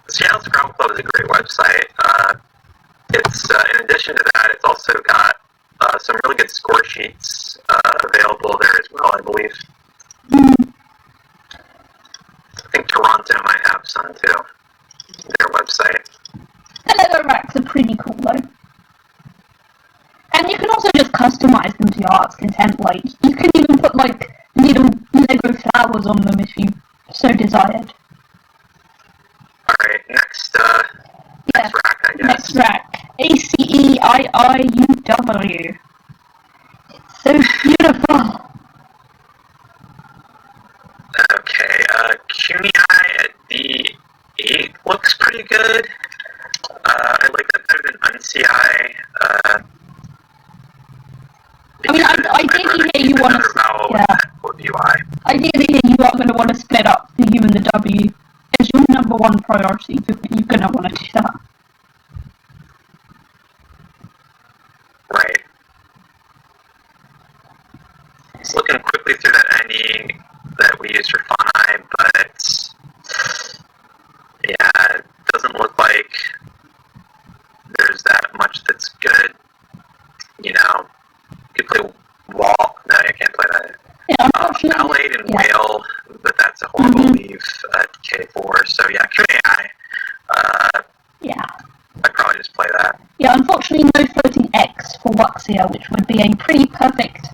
Seattle Scrabble Club is a great website. It's in addition to that, it's also got some really good score sheets available there as well, I believe. I think Toronto might have some too. Their website. The Lego racks are pretty cool though. And you can also just customize them to your heart's content. Like, you can even put like little Lego flowers on them if you so desired. Alright, next rack, I guess. Next rack. ACEIIUW. It's so beautiful. Okay, CUNY at D8 looks pretty good. I like that better than UNCI. Ideally here you want to... Ideally here you are going to want to split up the U and the W as your number one priority. You're going to want to do that. Right. Just looking quickly through that NE that we use for Femi, but yeah, it doesn't look like there's that much that's good. You know, you play Wall. No, you can't play that. Yeah, unfortunately. Awowade and Whale, but that's a horrible leave at K4. So yeah, QAI. I'd probably just play that. Yeah, unfortunately no floating X for Wuxia, which would be a pretty perfect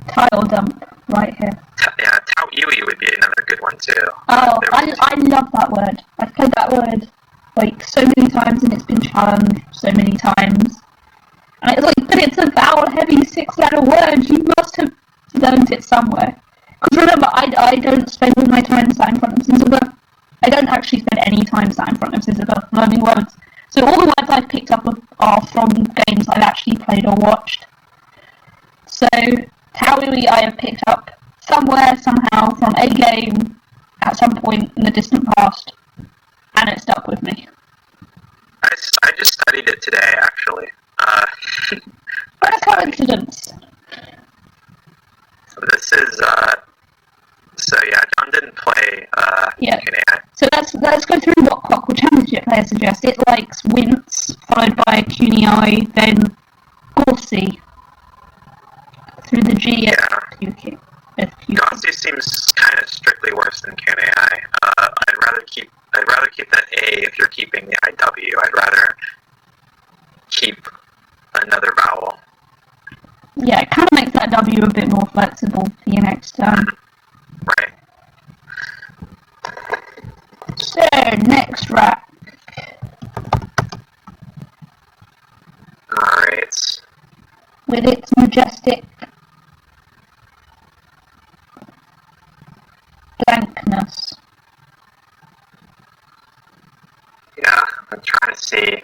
tile dump right here. Yeah, Tau Iwi would be another good one too. Oh, I love that word. I've played that word like so many times and it's been challenged so many times. And it's like, but it's a vowel-heavy 6-letter word. You must have learned it somewhere. Because remember, I don't spend all my time sat in front of Sizzler. I don't actually spend any time sat in front of Sizzler learning words. So all the words I've picked up are from games I've actually played or watched. So Taui I have picked up somewhere, somehow, from a game at some point in the distant past, and it stuck with me. I just studied it today, actually. What a coincidence. This is, so yeah, John didn't play, QNAI. So let's go through what Clockwork Championship players suggest. It likes Wince, followed by QNAI, then Gorsey, through the G at QQ. Gorsey seems kind of strictly worse than QNAI. I'd rather keep that A if you're keeping the IW. I'd rather keep make that W a bit more flexible for your next turn. Right. So, next rack. Alright. With its majestic blankness. Yeah, I'm trying to see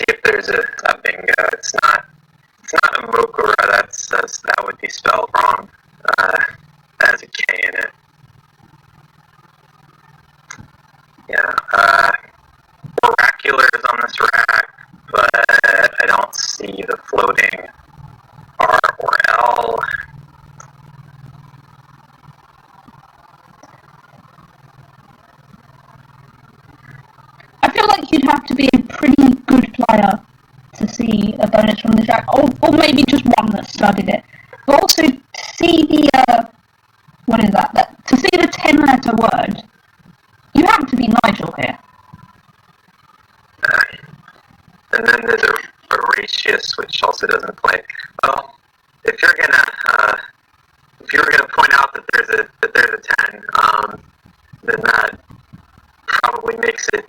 if there's a bingo. It's not a Mokura, that would be spelled wrong. That has a K in it. Yeah, Oracular is on this rack, but I don't see the floating R or L. I feel like you'd have to be a pretty good player to see a bonus from this rack, or maybe just one that studied it. But also to see the what is that? To see the 10-letter word, you have to be Nigel here. And then there's a Horatius, which also doesn't play. Well, if you're gonna point out that there's a 10, then that probably makes it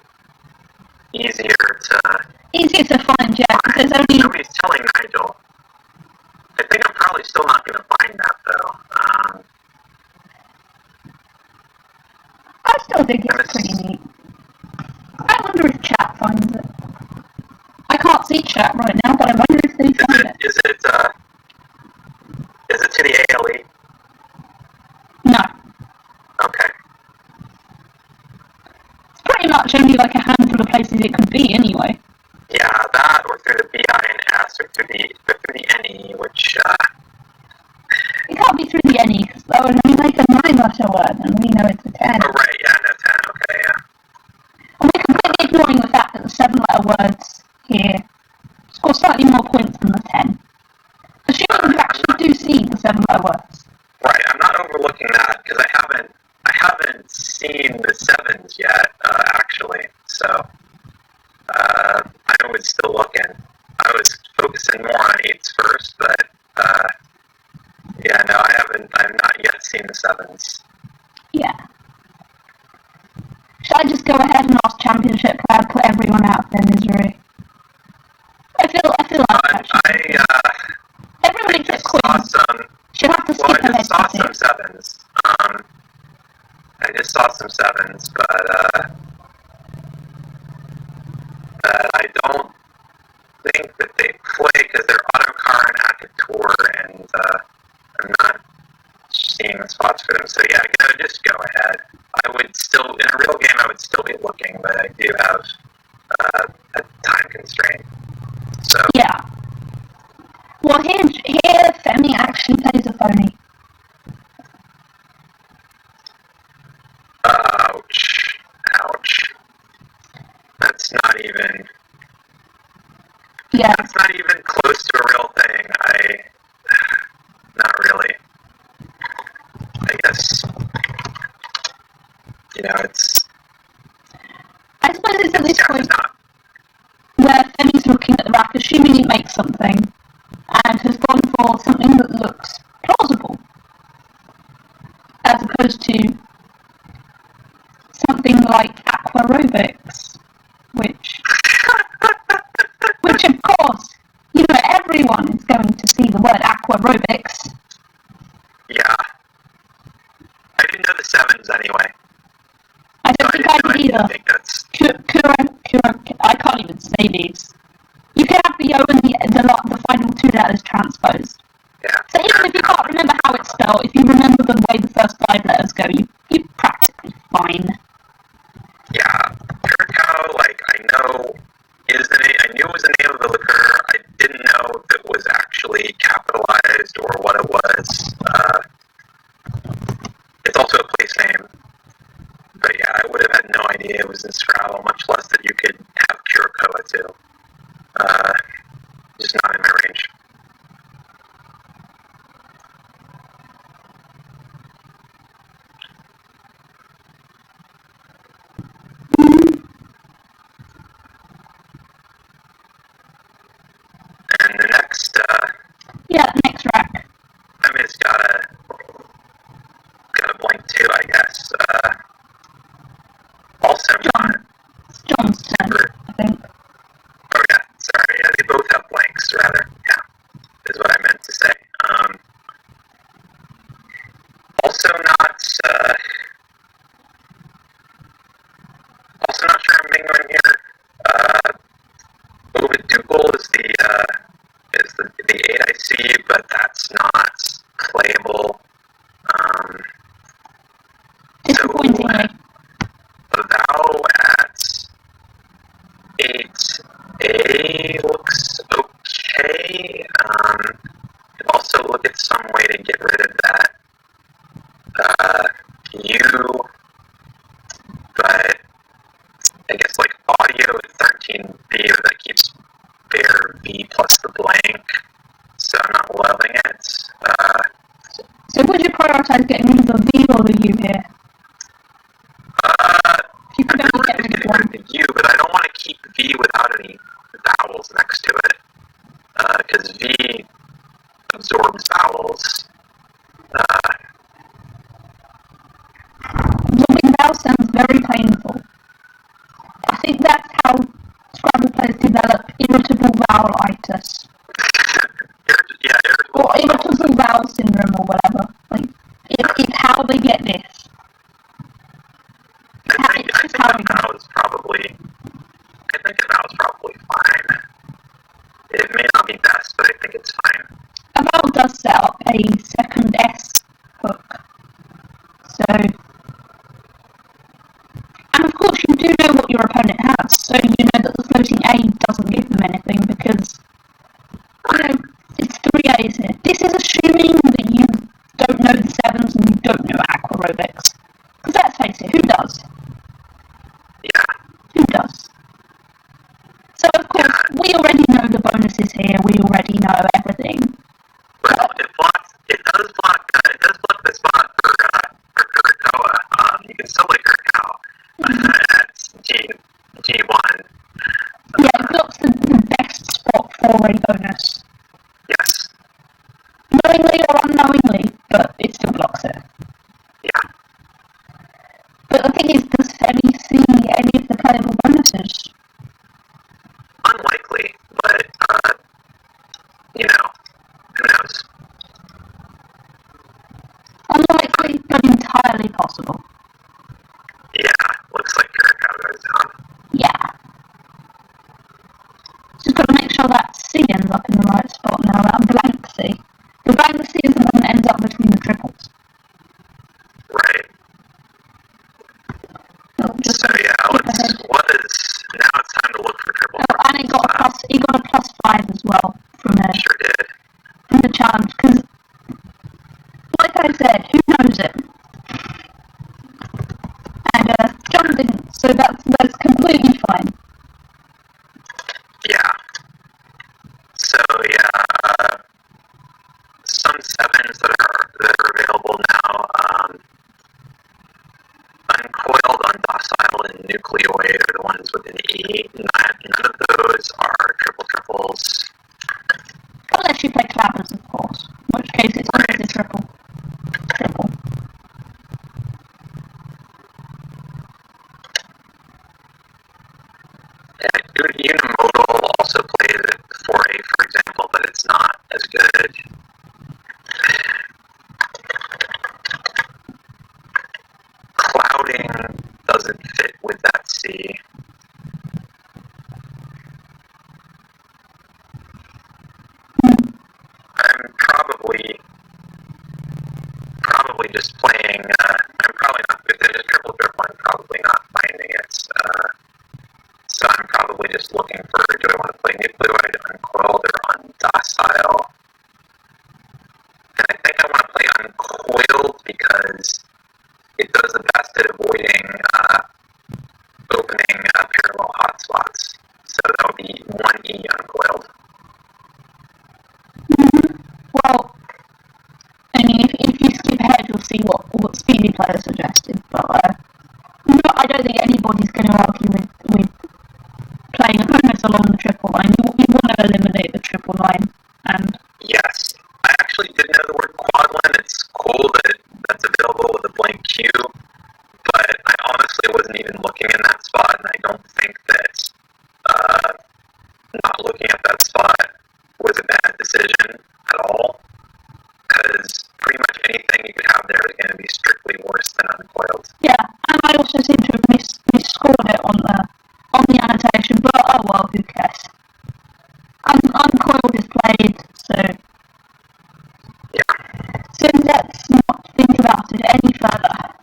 easier to find, yeah, because there's only... Nobody's telling Nigel. I think I'm probably still not going to find that, though. I still think it's pretty neat. I wonder if chat finds it. I can't see chat right now, but I wonder if they find it. Is it to the ALE? No. Okay. It's pretty much only like a handful of places it could be, anyway. Yeah, that, or through the BINS, or through the NE, which, It can't be through the NE, because that would only make a 9-letter word, and we know it's a 10. Oh, right, yeah, no, 10, okay, yeah. And we're completely ignoring the fact that the 7-letter words here score slightly more points than the 10. Assuming you actually do see the 7-letter words. Right, I'm not overlooking that, because I haven't seen the 7s yet, actually, so, I was still looking. I was focusing more on 8s first, but, yeah, no, I have not yet seen the 7s. Yeah. Should I just go ahead and ask Championship player to put everyone out of their misery? I feel like everyone except Quinn. She'll have to skip I just saw some 7s. I just saw some 7s, but I don't think that they play because they're Autocar and Akator, and I'm not seeing the spots for them. So yeah, just go ahead. I would still, in a real game, I would still be looking, but I do have a time constraint. So yeah. Well, here Femi actually plays a phony. Ouch. That's not even. Yeah. That's not even close to a real thing. Not really. I guess. It's. I suppose it's at this point where Femi's looking at the rack, assuming it makes something, and has gone for something that looks plausible, as opposed to something like aquarobics, which of course, everyone is going to see the word aquarobics. Yeah. I didn't know the 7s anyway. I don't think I did either. I think that's... I can't even say these. You can have the O and the final 2 letters transposed. Yeah. So even if you can't remember how it's spelled, if you remember the way the first 5 letters go, you're practically fine. Yeah. Curacao, I knew it was the name of the liqueur. I didn't know if it was actually capitalized or what it was. It's also a place name. But yeah, I would have had no idea it was in Scrabble, much less that you could have Curacoa too. Just not in my range. And the next Yeah, next rack. Femi's got a blink too, I guess. Also not It's John's turn, super. I think. Oh yeah, sorry. Yeah, they both have blanks, rather. Yeah, is what I meant to say. Also not sure I'm bingoing here. Oviducal is the 8 I see, but that's not playable. Disappointingly. So Vow at 8A looks okay. Could also look at some way to get rid of that U, but I guess like audio at 13B, that keeps bare V plus the blank, so I'm not loving it. So would you prioritise getting rid of the V or the U here? You could only get rid of one. The U, but I don't want to keep V without any vowels next to it, because V absorbs vowels. Absorbing vowels sounds very painful. I think that's how Scrabble players develop irritable vowelitis. Irritable. Or irritable vowel syndrome or whatever. Like, it's how they get this. I think a vowel is probably fine. It may not be best, but I think it's fine. A vowel does set up a second S hook. So, and of course you do know what your opponent has, so you know that the floating A doesn't give them anything because, you know, it's 3 A's here. This is assuming that you don't know the 7s and you don't know aquarobics. Because let's face it, who does? Yeah. Who does? So of course, we already know the bonuses here, we already know everything. Well, it does block the spot for Kurikawa. You can still play Kurikawa at G1. Yeah, it blocks the best spot for a bonus. Yes. Knowingly or unknowingly, but it still blocks it. Yeah. But the thing is, does Femi see any of the playable bonuses? Unlikely, but, who knows? Unlikely, but entirely possible. Yeah, looks like Kurikawa goes down. Yeah. Just got to make sure that C ends up in the right spot now, that blank C. The blank C is the one that ends up between the triples. Right. So just So yeah, now it's time to look for triple. Oh, and he got a plus 5 as well from Sure did. the challenge, because, like I said, who knows it? And John didn't, so that's completely fine. Yeah. So yeah, some 7s that are available now. Uncoiled, undocile, and nucleoid are the ones with an E. None of those are triples. Unless you play clappers, of course. In which case it's always a triple. Yeah, unimodal also plays at 4A, for example, but it's not as good. Clouding doesn't fit with that C. I'm probably just playing, I'm probably not, if it is triple, I'm probably not finding it. So I'm probably just looking for, do I want to play nucleoid, uncoiled, or undocile? And I think I want to play uncoiled because it does the best at avoiding opening parallel hotspots. So that would be 1E uncoiled. Well, I mean, if you skip ahead, you'll see what Speedy Player suggested, but I don't think anybody's going to argue with playing a bonus along the triple line. You want to eliminate the triple line, and not looking at that spot was a bad decision at all, because pretty much anything you could have there is going to be strictly worse than uncoiled. Yeah, and I also seem to have misscored it on the annotation, but oh well, who cares? Uncoiled is played, so... Yeah. So let's not think about it any further.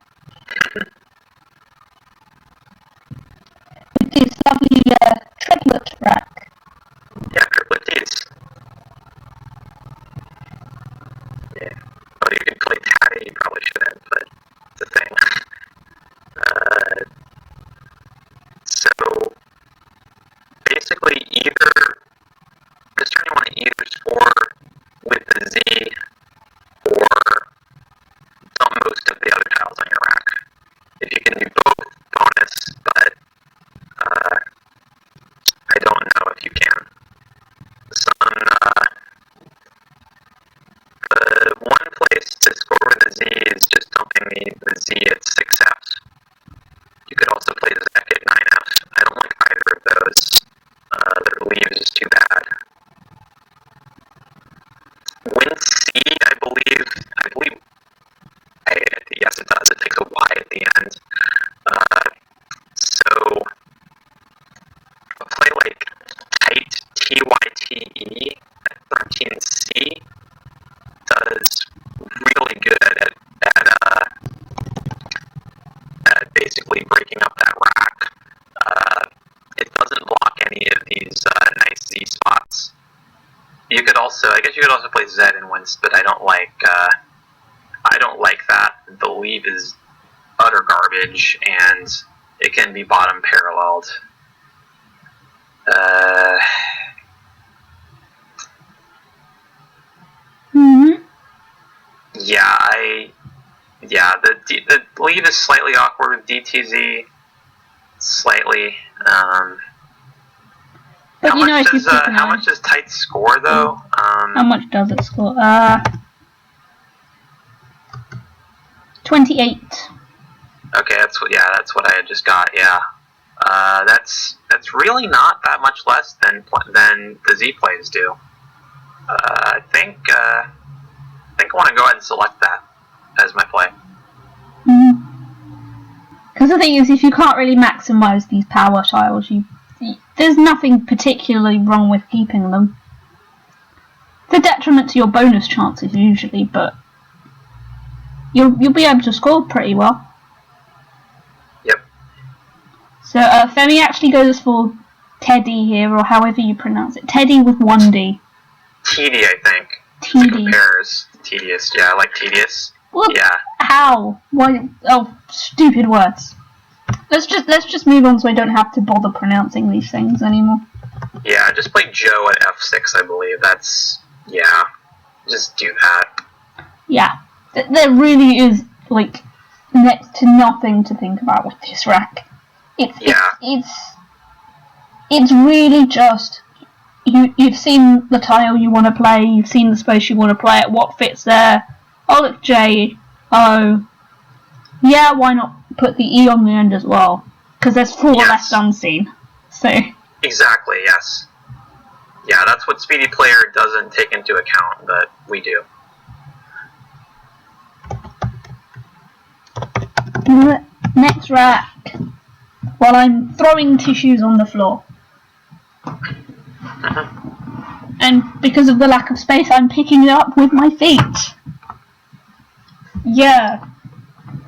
With this lovely triplet rack. Yeah, triplet Ds. Yeah. Well, you can play Tatty, you probably shouldn't, but it's a thing. So, basically, this turn you want to either score with the Z or most of the other tiles on your rack. If you can do both, bonus, but I don't know if you can. The one place to score with a Z is just dumping the Z at 6Fs. You could also play Zek at 9Fs. I don't like either of those. Their leaves is too bad. Win C, I believe, yes it does, it takes a Y at the end. So, a play like tight TYTE at 13C does really good at basically breaking up that rack. It doesn't block any of these nice Z spots. I guess you could also play Z and Winst, but I don't like that. The leave is utter garbage, and it can be bottom paralleled. The lead is slightly awkward with DTZ. Slightly. But how much does tight score though? How much does it score? 28. Okay, that's what I had just got. Yeah. That's really not that much less than the Z plays do. I think I want to go ahead and select that as my play. Because the thing is, if you can't really maximize these power tiles, there's nothing particularly wrong with keeping them. It's a detriment to your bonus chances usually, but you'll be able to score pretty well. Yep. So Femi actually goes for Teddy here, or however you pronounce it. Teddy with 1D. TD, I think. TD. Compares tedious. Yeah, I like tedious. Well, yeah. How? Why? Oh, stupid words. Let's just move on so I don't have to bother pronouncing these things anymore. Yeah, just play Joe at F6, I believe. Just do that. Yeah. There really is, like, next to nothing to think about with this rack. It's really just, you've seen the tile you want to play, you've seen the space you want to play it, what fits there. Oh, look, J, O. Yeah, why not put the E on the end as well? Because there's 4 left unseen. So. Exactly, yes. Yeah, that's what Speedy Player doesn't take into account, but we do. Next rack. While I'm throwing tissues on the floor. And because of the lack of space, I'm picking it up with my feet. Yeah.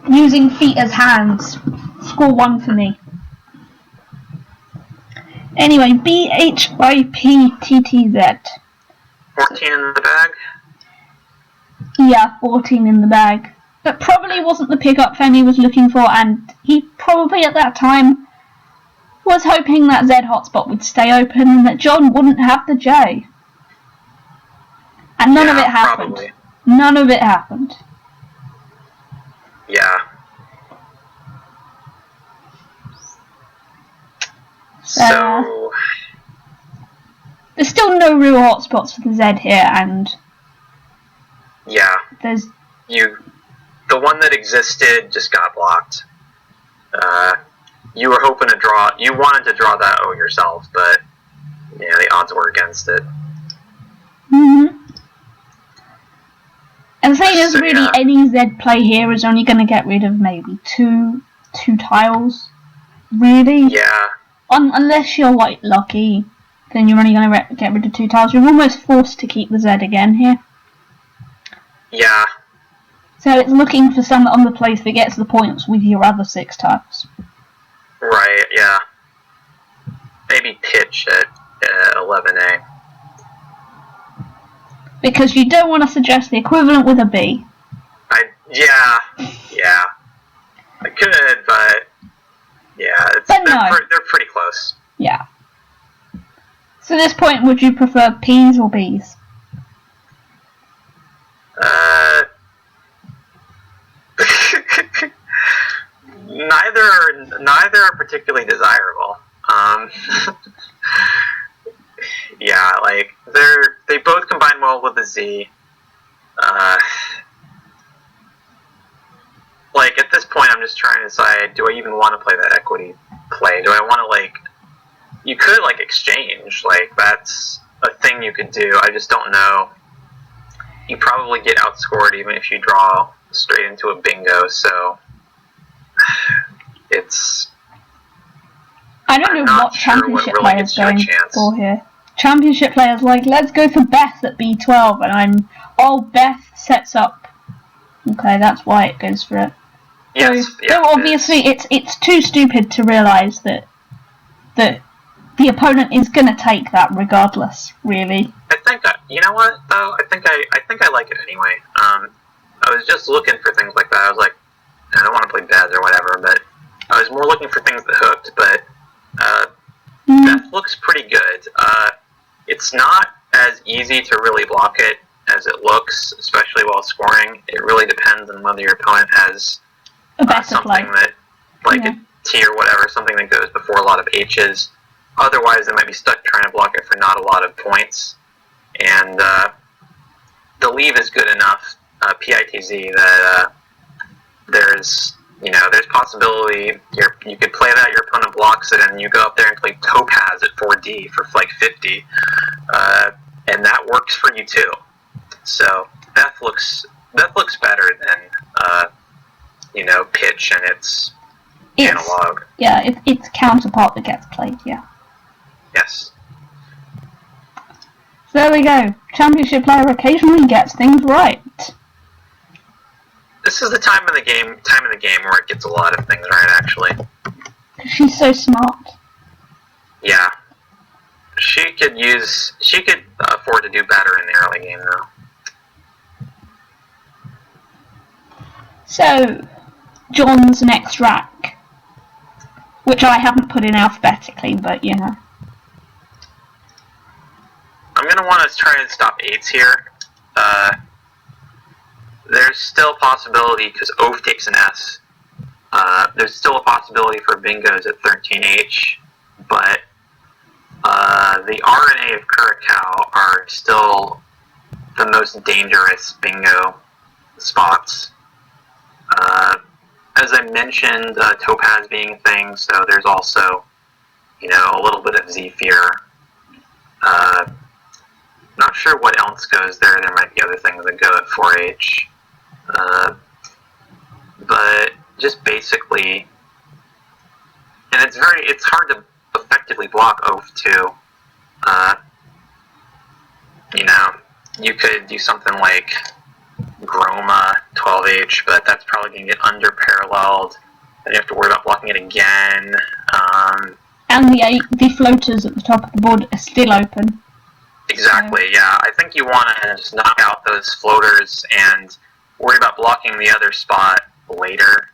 Using feet as hands. Score 1 for me. Anyway, BHYPTTZ. 14 in the bag? Yeah, 14 in the bag. That probably wasn't the pickup Femi was looking for, and he probably at that time was hoping that Z hotspot would stay open and that John wouldn't have the J. And none of it happened. Probably. None of it happened. Yeah. So there's still no real hotspots for the Z here, and yeah, there's the one that existed just got blocked. You were hoping to draw. You wanted to draw that O yourself, but the odds were against it. And the thing is, really, any Z play here is only going to get rid of maybe two tiles, really. Yeah. Unless you're like lucky, then you're only going to get rid of 2 tiles. You're almost forced to keep the Z again here. Yeah. So it's looking for some on the place that gets the points with your other 6 tiles. Right. Yeah. Maybe pitch at 11A. Because you don't want to suggest the equivalent with a B. Yeah. I could, but yeah, they're pretty close. Yeah. So at this point, would you prefer P's or B's? Neither are particularly desirable. Yeah, like they both combine well with the Z. Like at this point, I'm just trying to decide: do I even want to play that equity play? Do I want to You could exchange. That's a thing you could do. I just don't know. You probably get outscored even if you draw straight into a bingo. So it's. I don't know what championship players going for here. Championship players let's go for Beth at B12, and Beth sets up. Okay, that's why it goes for it. Yes, so obviously it's too stupid to realise that the opponent is going to take that regardless. Really. I think you know what though. I think I like it anyway. I was just looking for things like that. I was like, I don't want to play Beth or whatever, but I was more looking for things that hooked. But Beth looks pretty good. It's not as easy to really block it as it looks, especially while scoring. It really depends on whether your opponent has something that, a T or whatever, something that goes before a lot of H's. Otherwise, they might be stuck trying to block it for not a lot of points. And the leave is good enough, PITZ, that there's possibility you could play that, your opponent blocks it, and you go up there and play Topaz at 4D for 50, and that works for you too. So Beth looks better than pitch and its analog. Yeah, it's counterpart that gets played. Yeah. Yes. So there we go. Championship player occasionally gets things right. This is the time in the game where it gets a lot of things right, actually. She's so smart. Yeah. She could afford to do better in the early game, though. So, John's next rack, which I haven't put in alphabetically, but I'm going to want to try and stop 8s here. There's still a possibility, because Oaf takes an S, there's still a possibility for bingos at 13H, but the R and A of Curacao are still the most dangerous bingo spots. As I mentioned, Topaz being a thing, so there's also, a little bit of Z-Fear. Not sure what else goes there. There might be other things that go at 4H. But just basically, and it's hard to effectively block Oaf too. You could do something like Groma 12H, but that's probably going to get under paralleled. Then you have to worry about blocking it again. And the floaters at the top of the board are still open. Exactly, yeah. I think you want to just knock out those floaters and worry about blocking the other spot later,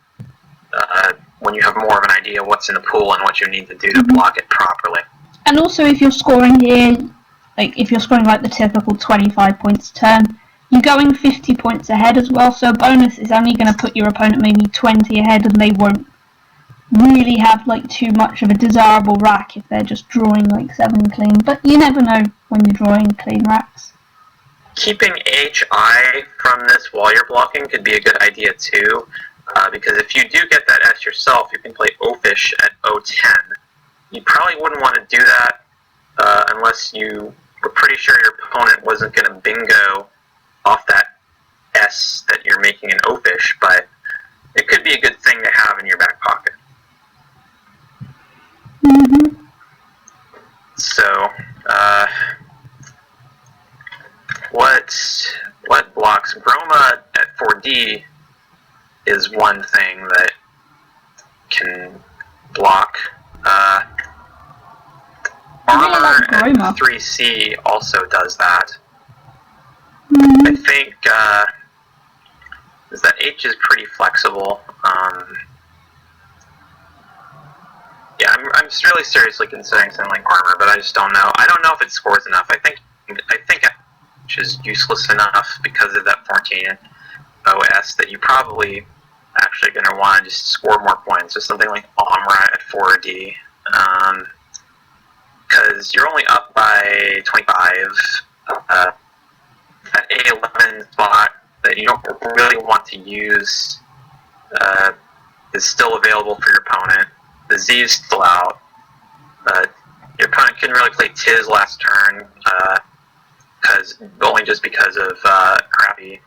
when you have more of an idea what's in the pool and what you need to do to block it properly. And also, if you're scoring here, if you're scoring the typical 25 points a turn, you're going 50 points ahead as well, so bonus is only going to put your opponent maybe 20 ahead, and they won't really have too much of a desirable rack if they're just drawing 7 clean. But you never know when you're drawing clean racks. Keeping HI from this while you're blocking could be a good idea too, because if you do get that S yourself, you can play Oafish at O10. You probably wouldn't want to do that unless you were pretty sure your opponent wasn't going to bingo off that S that you're making an O-fish, but it could be a good thing to have in your back pocket. Mm-hmm. So, what blocks? Broma at 4D is one thing that can block. Armor at 3C also does that. Mm-hmm. I think is that H is pretty flexible. Yeah, I'm really seriously considering something like armor, but I just don't know. I don't know if it scores enough. I think H is useless enough because of that 14 OS that you probably actually going to want to just score more points. Just something like armor at 4D, because you're only up by 25. That A11 spot that you don't really want to use is still available for your opponent. The Z is still out. Your opponent couldn't really play Tiz last turn, only just because of crappy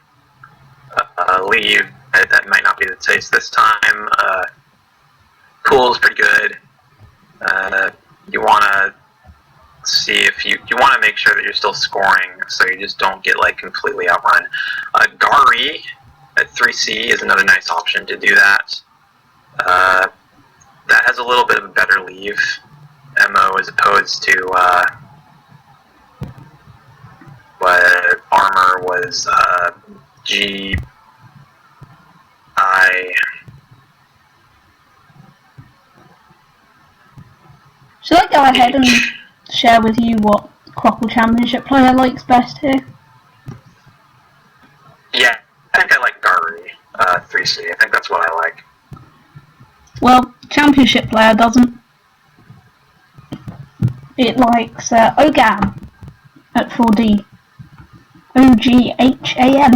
leave. That might not be the case this time. Pool is pretty good. You want to see if you want to make sure that you're still scoring, so you just don't get like completely outrun. Gari at 3C is another nice option to do that. That has a little bit of a better leave MO as opposed to what armor was G I. Should I go ahead and share with you what Quackle Championship player likes best here? Yeah, I think I like Gari 3C. I think that's what I like. Well, Championship player doesn't. It likes Ogam at 4D. OGHAM.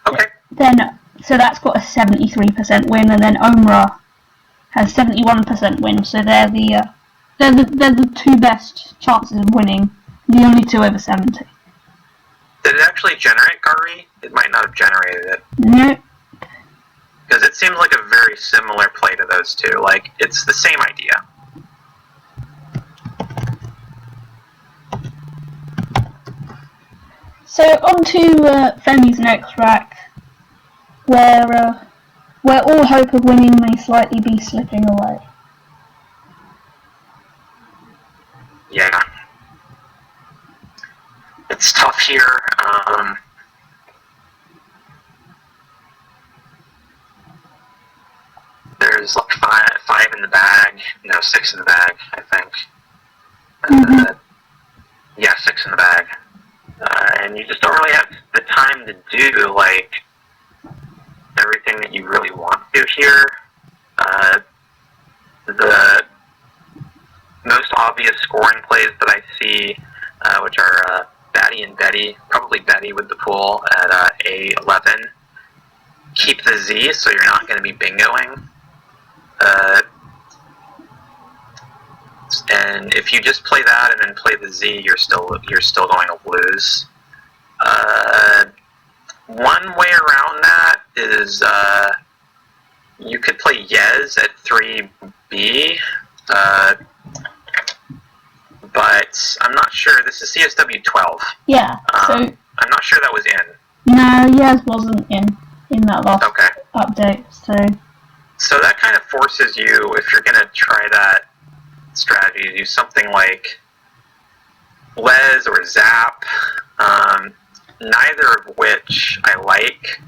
Okay. Then, so that's got a 73% win, and then Omra has 71% win. So they're the two best chances of winning. The only two over 70. Did it actually generate Gari? It might not have generated it. No. Because it seems like a very similar play to those two. Like, it's the same idea. So on to Femi's next rack, where all hope of winning may slightly be slipping away. Yeah. It's tough here. There's like five in the bag. No, 6 in the bag, I think. Yeah, 6 in the bag. And you just don't really have the time to do, like, everything that you really want to here. The most obvious scoring plays that I see, which are Batty and Betty, probably Betty with the pool at A11. Keep the Z, so you're not going to be bingoing. And if you just play that and then play the Z, you're still going to lose. One way around that is you could play Yez at 3B, but I'm not sure. This is CSW 12. Yeah. So I'm not sure that was in. No, Yez wasn't in that last update. So that kind of forces you, if you're going to try that strategy, to do something like Les or Zap, neither of which I like,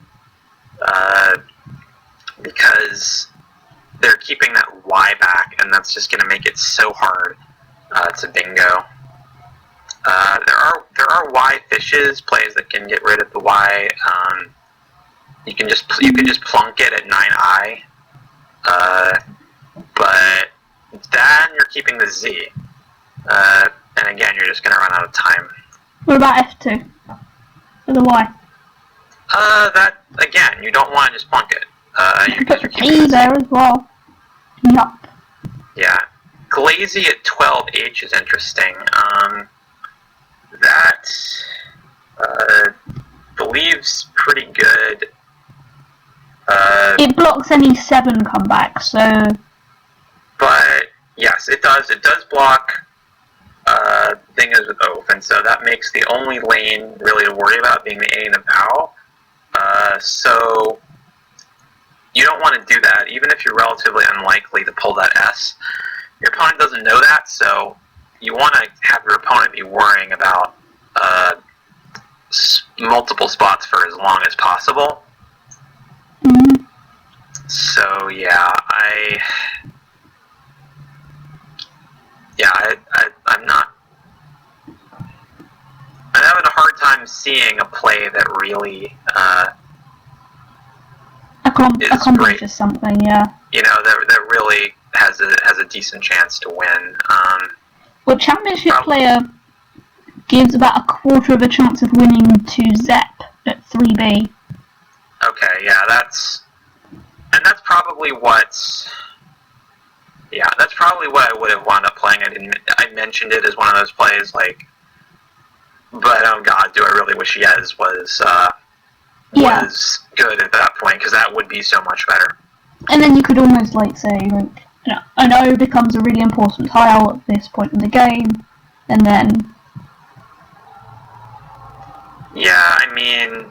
because they're keeping that Y back, and that's just going to make it so hard to bingo. There are Y fishes, plays that can get rid of the Y. You can just plunk it at 9I, but then you're keeping the Z, and again you're just going to run out of time. What about F2 for the Y? That again, you don't want to just plunk it. You can put the P there as well. Yup. Yeah. Glazy at 12H is interesting. That believes pretty good. It blocks any 7 comeback, so... But, yes, it does. It does block Dingoes with Oath, and so that makes the only lane really to worry about being the A and the Pow. So you don't want to do that, even if you're relatively unlikely to pull that S. Your opponent doesn't know that, so you want to have your opponent be worrying about multiple spots for as long as possible. Mm-hmm. So yeah, I'm not. I'm having a hard time seeing a play that really accomplishes something. Yeah. You know, that really has a decent chance to win. Well, championship player gives about a quarter of a chance of winning to Zep at 3B. Okay, yeah, that's probably what. Yeah, that's probably what I would have wound up playing. I mentioned it as one of those plays, like, but oh god, do I really wish Yez was good at that point, because that would be so much better. And then you could almost like say, like, you know, an O becomes a really important tile at this point in the game, and then. Yeah, I mean,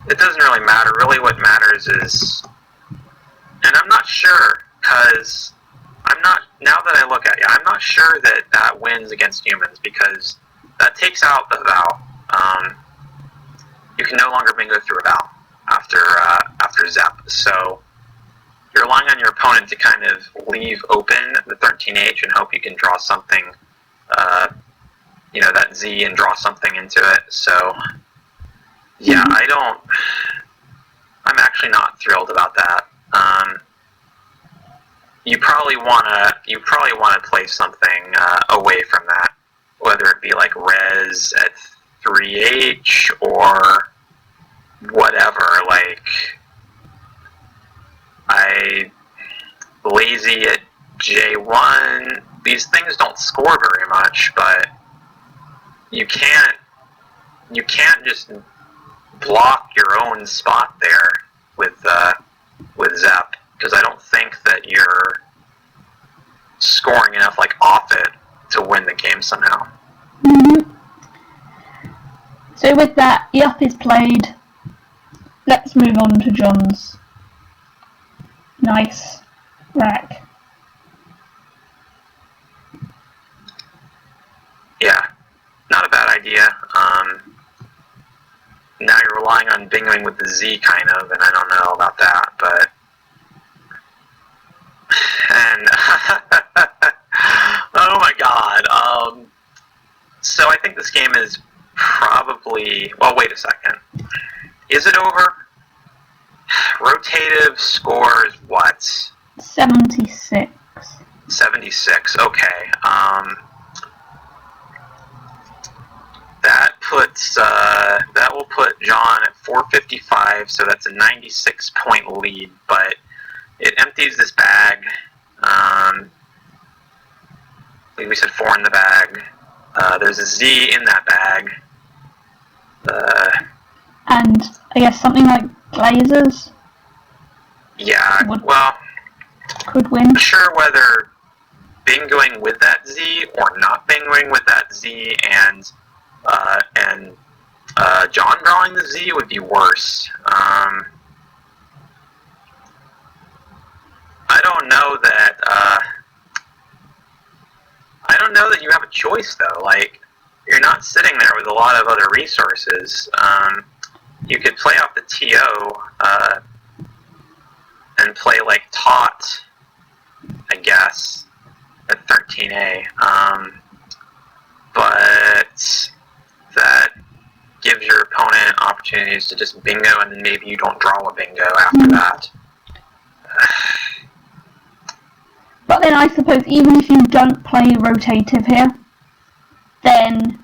it doesn't really matter. Really, what matters is, and I'm not sure, because now that I look at it, I'm not sure that wins against humans, because that takes out the Vow. You can no longer bingo through a Vow after Zep, so you're relying on your opponent to kind of leave open the 13H and hope you can draw something, that Z, and draw something into it. So yeah, I'm actually not thrilled about that. You probably wanna play something away from that, whether it be like Res at 3H or whatever. Like, Lazy at J1. These things don't score very much, but you can't just block your own spot there with Zep, because I don't think that you're scoring enough like off it to win the game somehow. Mm-hmm. So with that, Yup is played. Let's move on to John's nice rack. Yeah, not a bad idea. Now you're relying on bingoing with the Z, kind of, and I don't know about that, but... And... oh my god. So I think this game is probably... Well, wait a second. Is it over? Rotative scores what? 76. 76, okay. That will put John at 455, so that's a 96-point lead, but it empties this bag. I think we said 4 in the bag. There's a Z in that bag. And I guess something like Glazers? Yeah, well... Could win. I'm not sure whether bingoing with that Z or not bingoing with that Z and John drawing the Z would be worse. I don't know that you have a choice though. Like, you're not sitting there with a lot of other resources. You could play off the TO and play like Tot, I guess, at 13A. But that gives your opponent opportunities to just bingo, and then maybe you don't draw a bingo after that. But then I suppose even if you don't play rotative here, then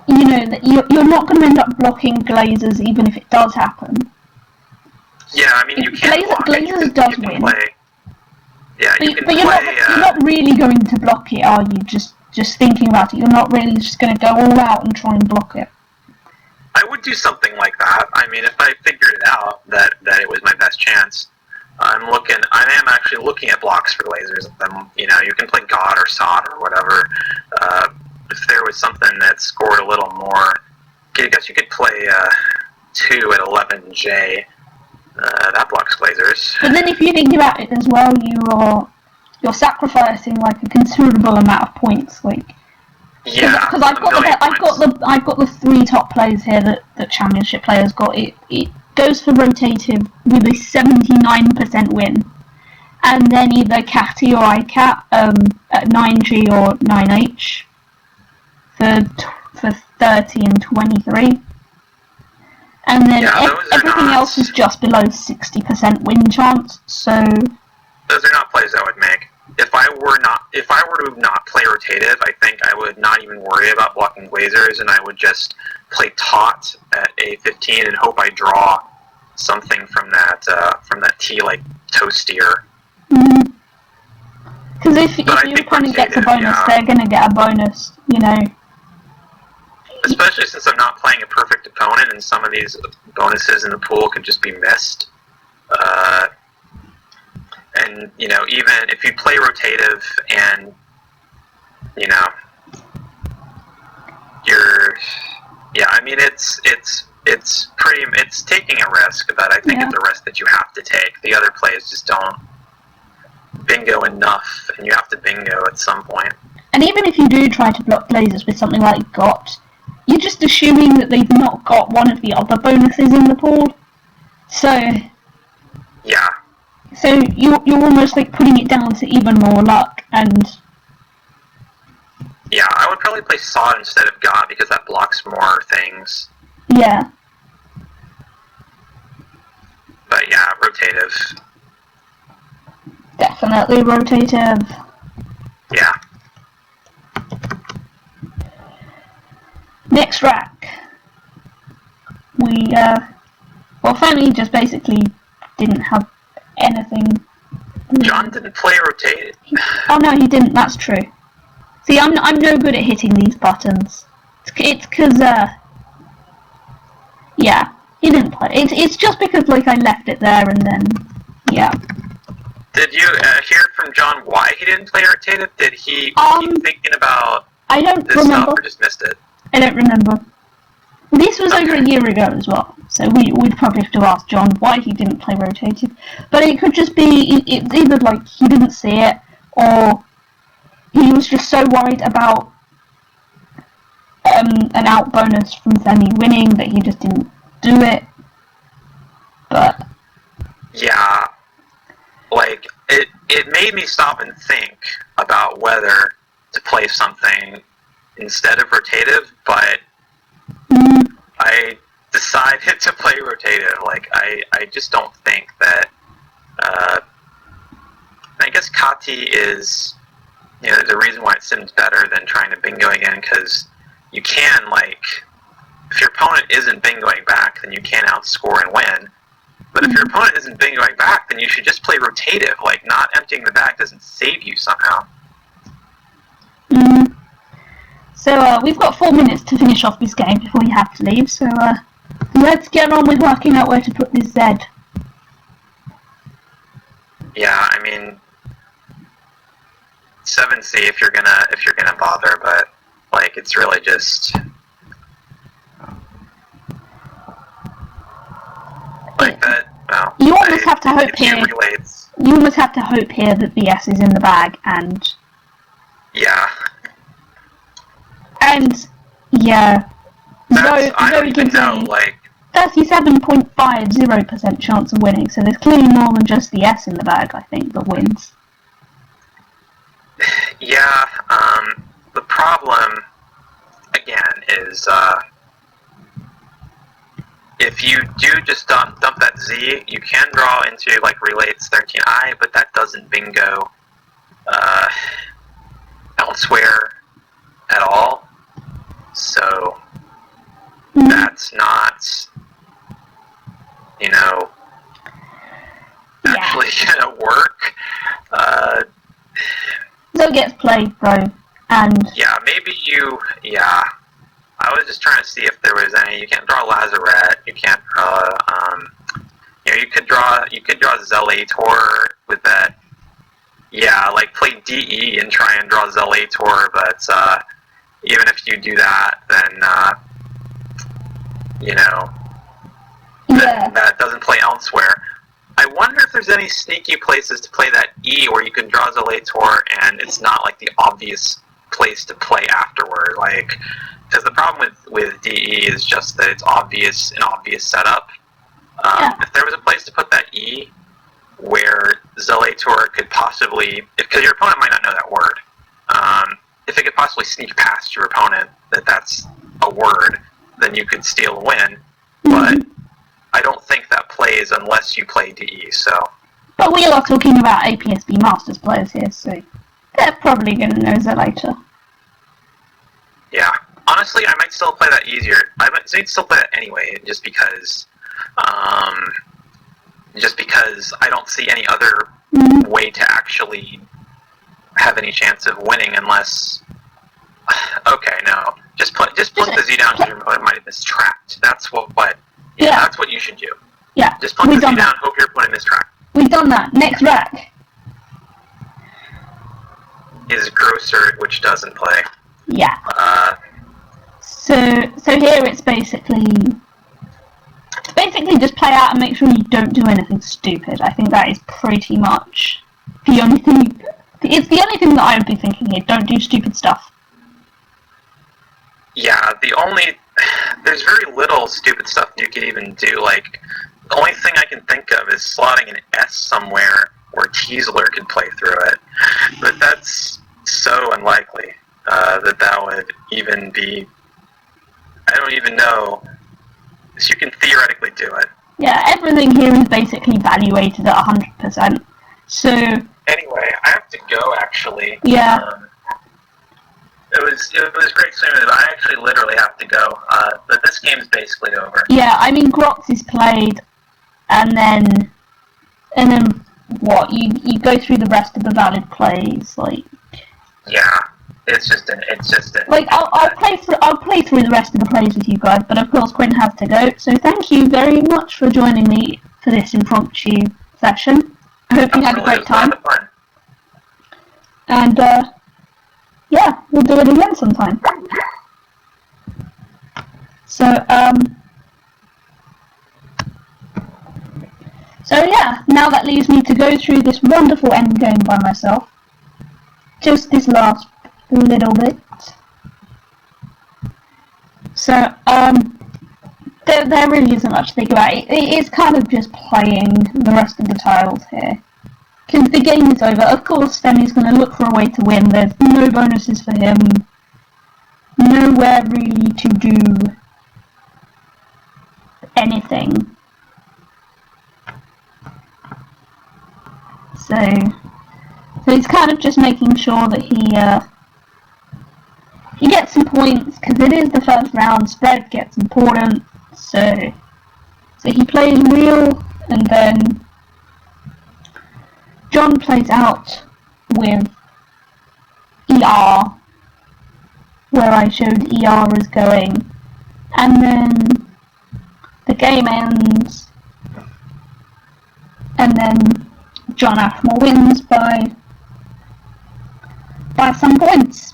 you know that you're not going to end up blocking Glazers even if it does happen. Yeah, I mean, you can't block it. Glazers does win. Yeah, you can but play. You're not really going to block it, are you? Just thinking about it, you're not really just going to go all out and try and block it. I would do something like that. I mean, if I figured it out that it was my best chance, I am actually looking at blocks for lasers. You know, you can play God or Sod or whatever. If there was something that scored a little more, I guess you could play 2 at 11J. That blocks lasers. But then if you think about it as well, you're sacrificing like a considerable amount of points, like. Yeah, because I've got the 3 top players here that championship players got. It goes for rotative with a 79% win, and then either Catty or iCat at 9G or 9H for 30 and 23, and then everything else is just below 60% win chance. So those are not plays I would make. If I were to not play rotative, I think I would not even worry about blocking lasers, and I would just play taut at A15 and hope I draw something from that T like Toastier. Because if your opponent gets a bonus, they're going to get a bonus, you know. Especially since I'm not playing a perfect opponent, and some of these bonuses in the pool could just be missed. And, you know, even if you play rotative and, you know, I mean, it's taking a risk, but I think it's a risk that you have to take. The other plays just don't bingo enough, and you have to bingo at some point. And even if you do try to block lasers with something like GOT, you're just assuming that they've not got one of the other bonuses in the pool. So... yeah. So you're almost like putting it down to even more luck, and... Yeah, I would probably play Sod instead of God because that blocks more things. Yeah. But yeah, rotative. Definitely rotative. Yeah. Next rack. Femi just basically didn't have anything. John didn't play rotative. Oh no, he didn't, that's true. See, I'm no good at hitting these buttons. It's because, yeah, he didn't play. It's just because, like, I left it there and then, yeah. Did you hear from John why he didn't play rotative? Did he keep thinking about I don't this remember. stuff or just missed it? I don't remember. This was over a year ago as well, so we'd probably have to ask John why he didn't play rotative. But it could just be, it's either like he didn't see it, or he was just so worried about an out bonus from Femi winning that he just didn't do it. But... yeah, like, it made me stop and think about whether to play something instead of rotative, but I decided to play rotative. Like, I just don't think that, I guess Kati is, you know, there's a reason why it seems better than trying to bingo again, because you can, like, if your opponent isn't bingoing back, then you can outscore and win. But if your opponent isn't bingoing back, then you should just play rotative. Like, not emptying the bag doesn't save you somehow. So we've got 4 minutes to finish off this game before you have to leave, so let's get on with working out where to put this Z. Yeah, I mean, 7C if you're gonna bother, but like it's really just like that. Well, you almost have to hope here. You almost have to hope here that the S is in the bag, and yeah. And yeah, I don't even know, like 37.50% chance of winning. So there's clearly more than just the S in the bag, I think, that wins. Yeah, the problem again is if you do just dump that Z, you can draw into like relates 13I, but that doesn't bingo elsewhere at all. So that's not, you know, actually gonna work. though, and yeah, maybe yeah. I was just trying to see if there was any. You can't draw Lazarette. You can't draw. You could draw Zelator with that. Yeah, like play DE and try and draw Zelator, but even if you do that, then that doesn't play elsewhere. I wonder if there's any sneaky places to play that E where you can draw Zelator and it's not like the obvious place to play afterward. Like, because the problem with DE is just that it's an obvious setup. If there was a place to put that E where Zelator could possibly, because your opponent might not know that word, if it could possibly sneak past your opponent that's a word, then you could steal a win. But I don't think that plays unless you play DE. So. But we are talking about ABSP Masters players here, so they're probably going to know Zelator. Yeah. Honestly, I might still play that easier. I might still play that anyway, just because I don't see any other way to actually have any chance of winning unless. Okay, no. Just put the Z down because your opponent might have mistracked. That's what that's what you should do. Yeah. Just put the Z down, hope your opponent mistracked. We've done that. Next rack is Grosser, which doesn't play. Yeah. So here it's basically just play out and make sure you don't do anything stupid. I think that is pretty much the only thing. It's the only thing that I would be thinking here. Don't do stupid stuff. Yeah, there's very little stupid stuff you could even do. Like, the only thing I can think of is slotting an S somewhere where Teasler could play through it. But that's so unlikely that would even be. I don't even know. So you can theoretically do it. Yeah, everything here is basically evaluated at 100%. So. Anyway, I have to go, actually. Yeah. It was great swimming, but I actually literally have to go. But this game's basically over. Yeah, I mean, Grotz is played, and then what? You go through the rest of the valid plays, like. Yeah, it's just like I'll play through the rest of the plays with you guys, but of course Quinn has to go. So thank you very much for joining me for this impromptu session. I hope you had a great time. And yeah, we'll do it again sometime. So yeah, now that leaves me to go through this wonderful endgame by myself. Just this last little bit. So there really isn't much to think about. It is kind of just playing the rest of the tiles here. Because the game is over. Of course, Femi's going to look for a way to win. There's no bonuses for him. Nowhere really to do anything. So he's kind of just making sure that he gets some points, because it is the first round. Spread gets important. So he plays real, and then John plays out with ER, where I showed ER is going, and then the game ends, and then John Ashmore wins by some points.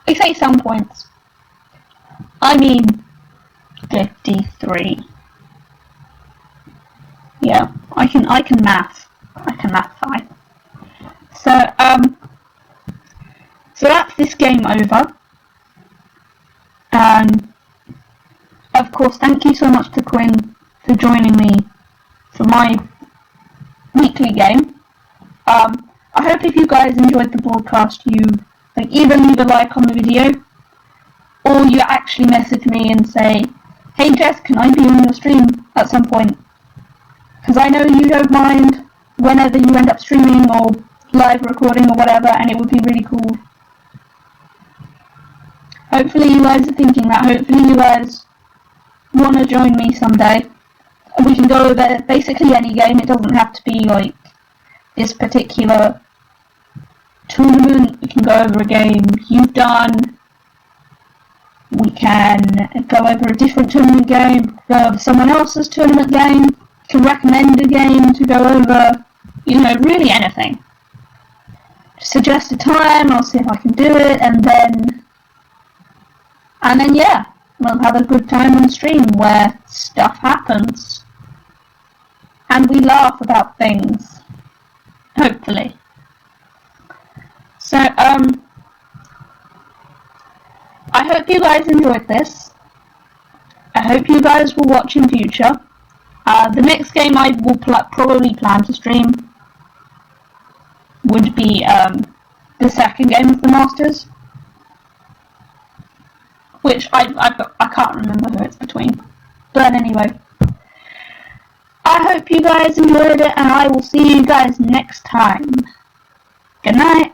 I say some points. I mean 53. Yeah, I can math. I can math fine. So that's this game over. Of course, thank you so much to Quinn for joining me for my weekly game. I hope if you guys enjoyed the broadcast, you either leave a like on the video, or you actually message me and say, "Hey Jess, can I be on your stream at some point?" Because I know you don't mind whenever you end up streaming or live recording or whatever, and it would be really cool. Hopefully you guys are thinking that. Hopefully you guys want to join me someday. We can go over basically any game. It doesn't have to be like this particular can go over a game you've done. We can go over a different tournament game, go over someone else's tournament game, can recommend a game to go over, you know, really anything. Suggest a time, I'll see if I can do it, and then yeah, we'll have a good time on stream where stuff happens. And we laugh about things. Hopefully. So, I hope you guys enjoyed this. I hope you guys will watch in future. The next game I will probably plan to stream would be the second game of the Masters, which I can't remember who it's between. But anyway, I hope you guys enjoyed it, and I will see you guys next time. Good night.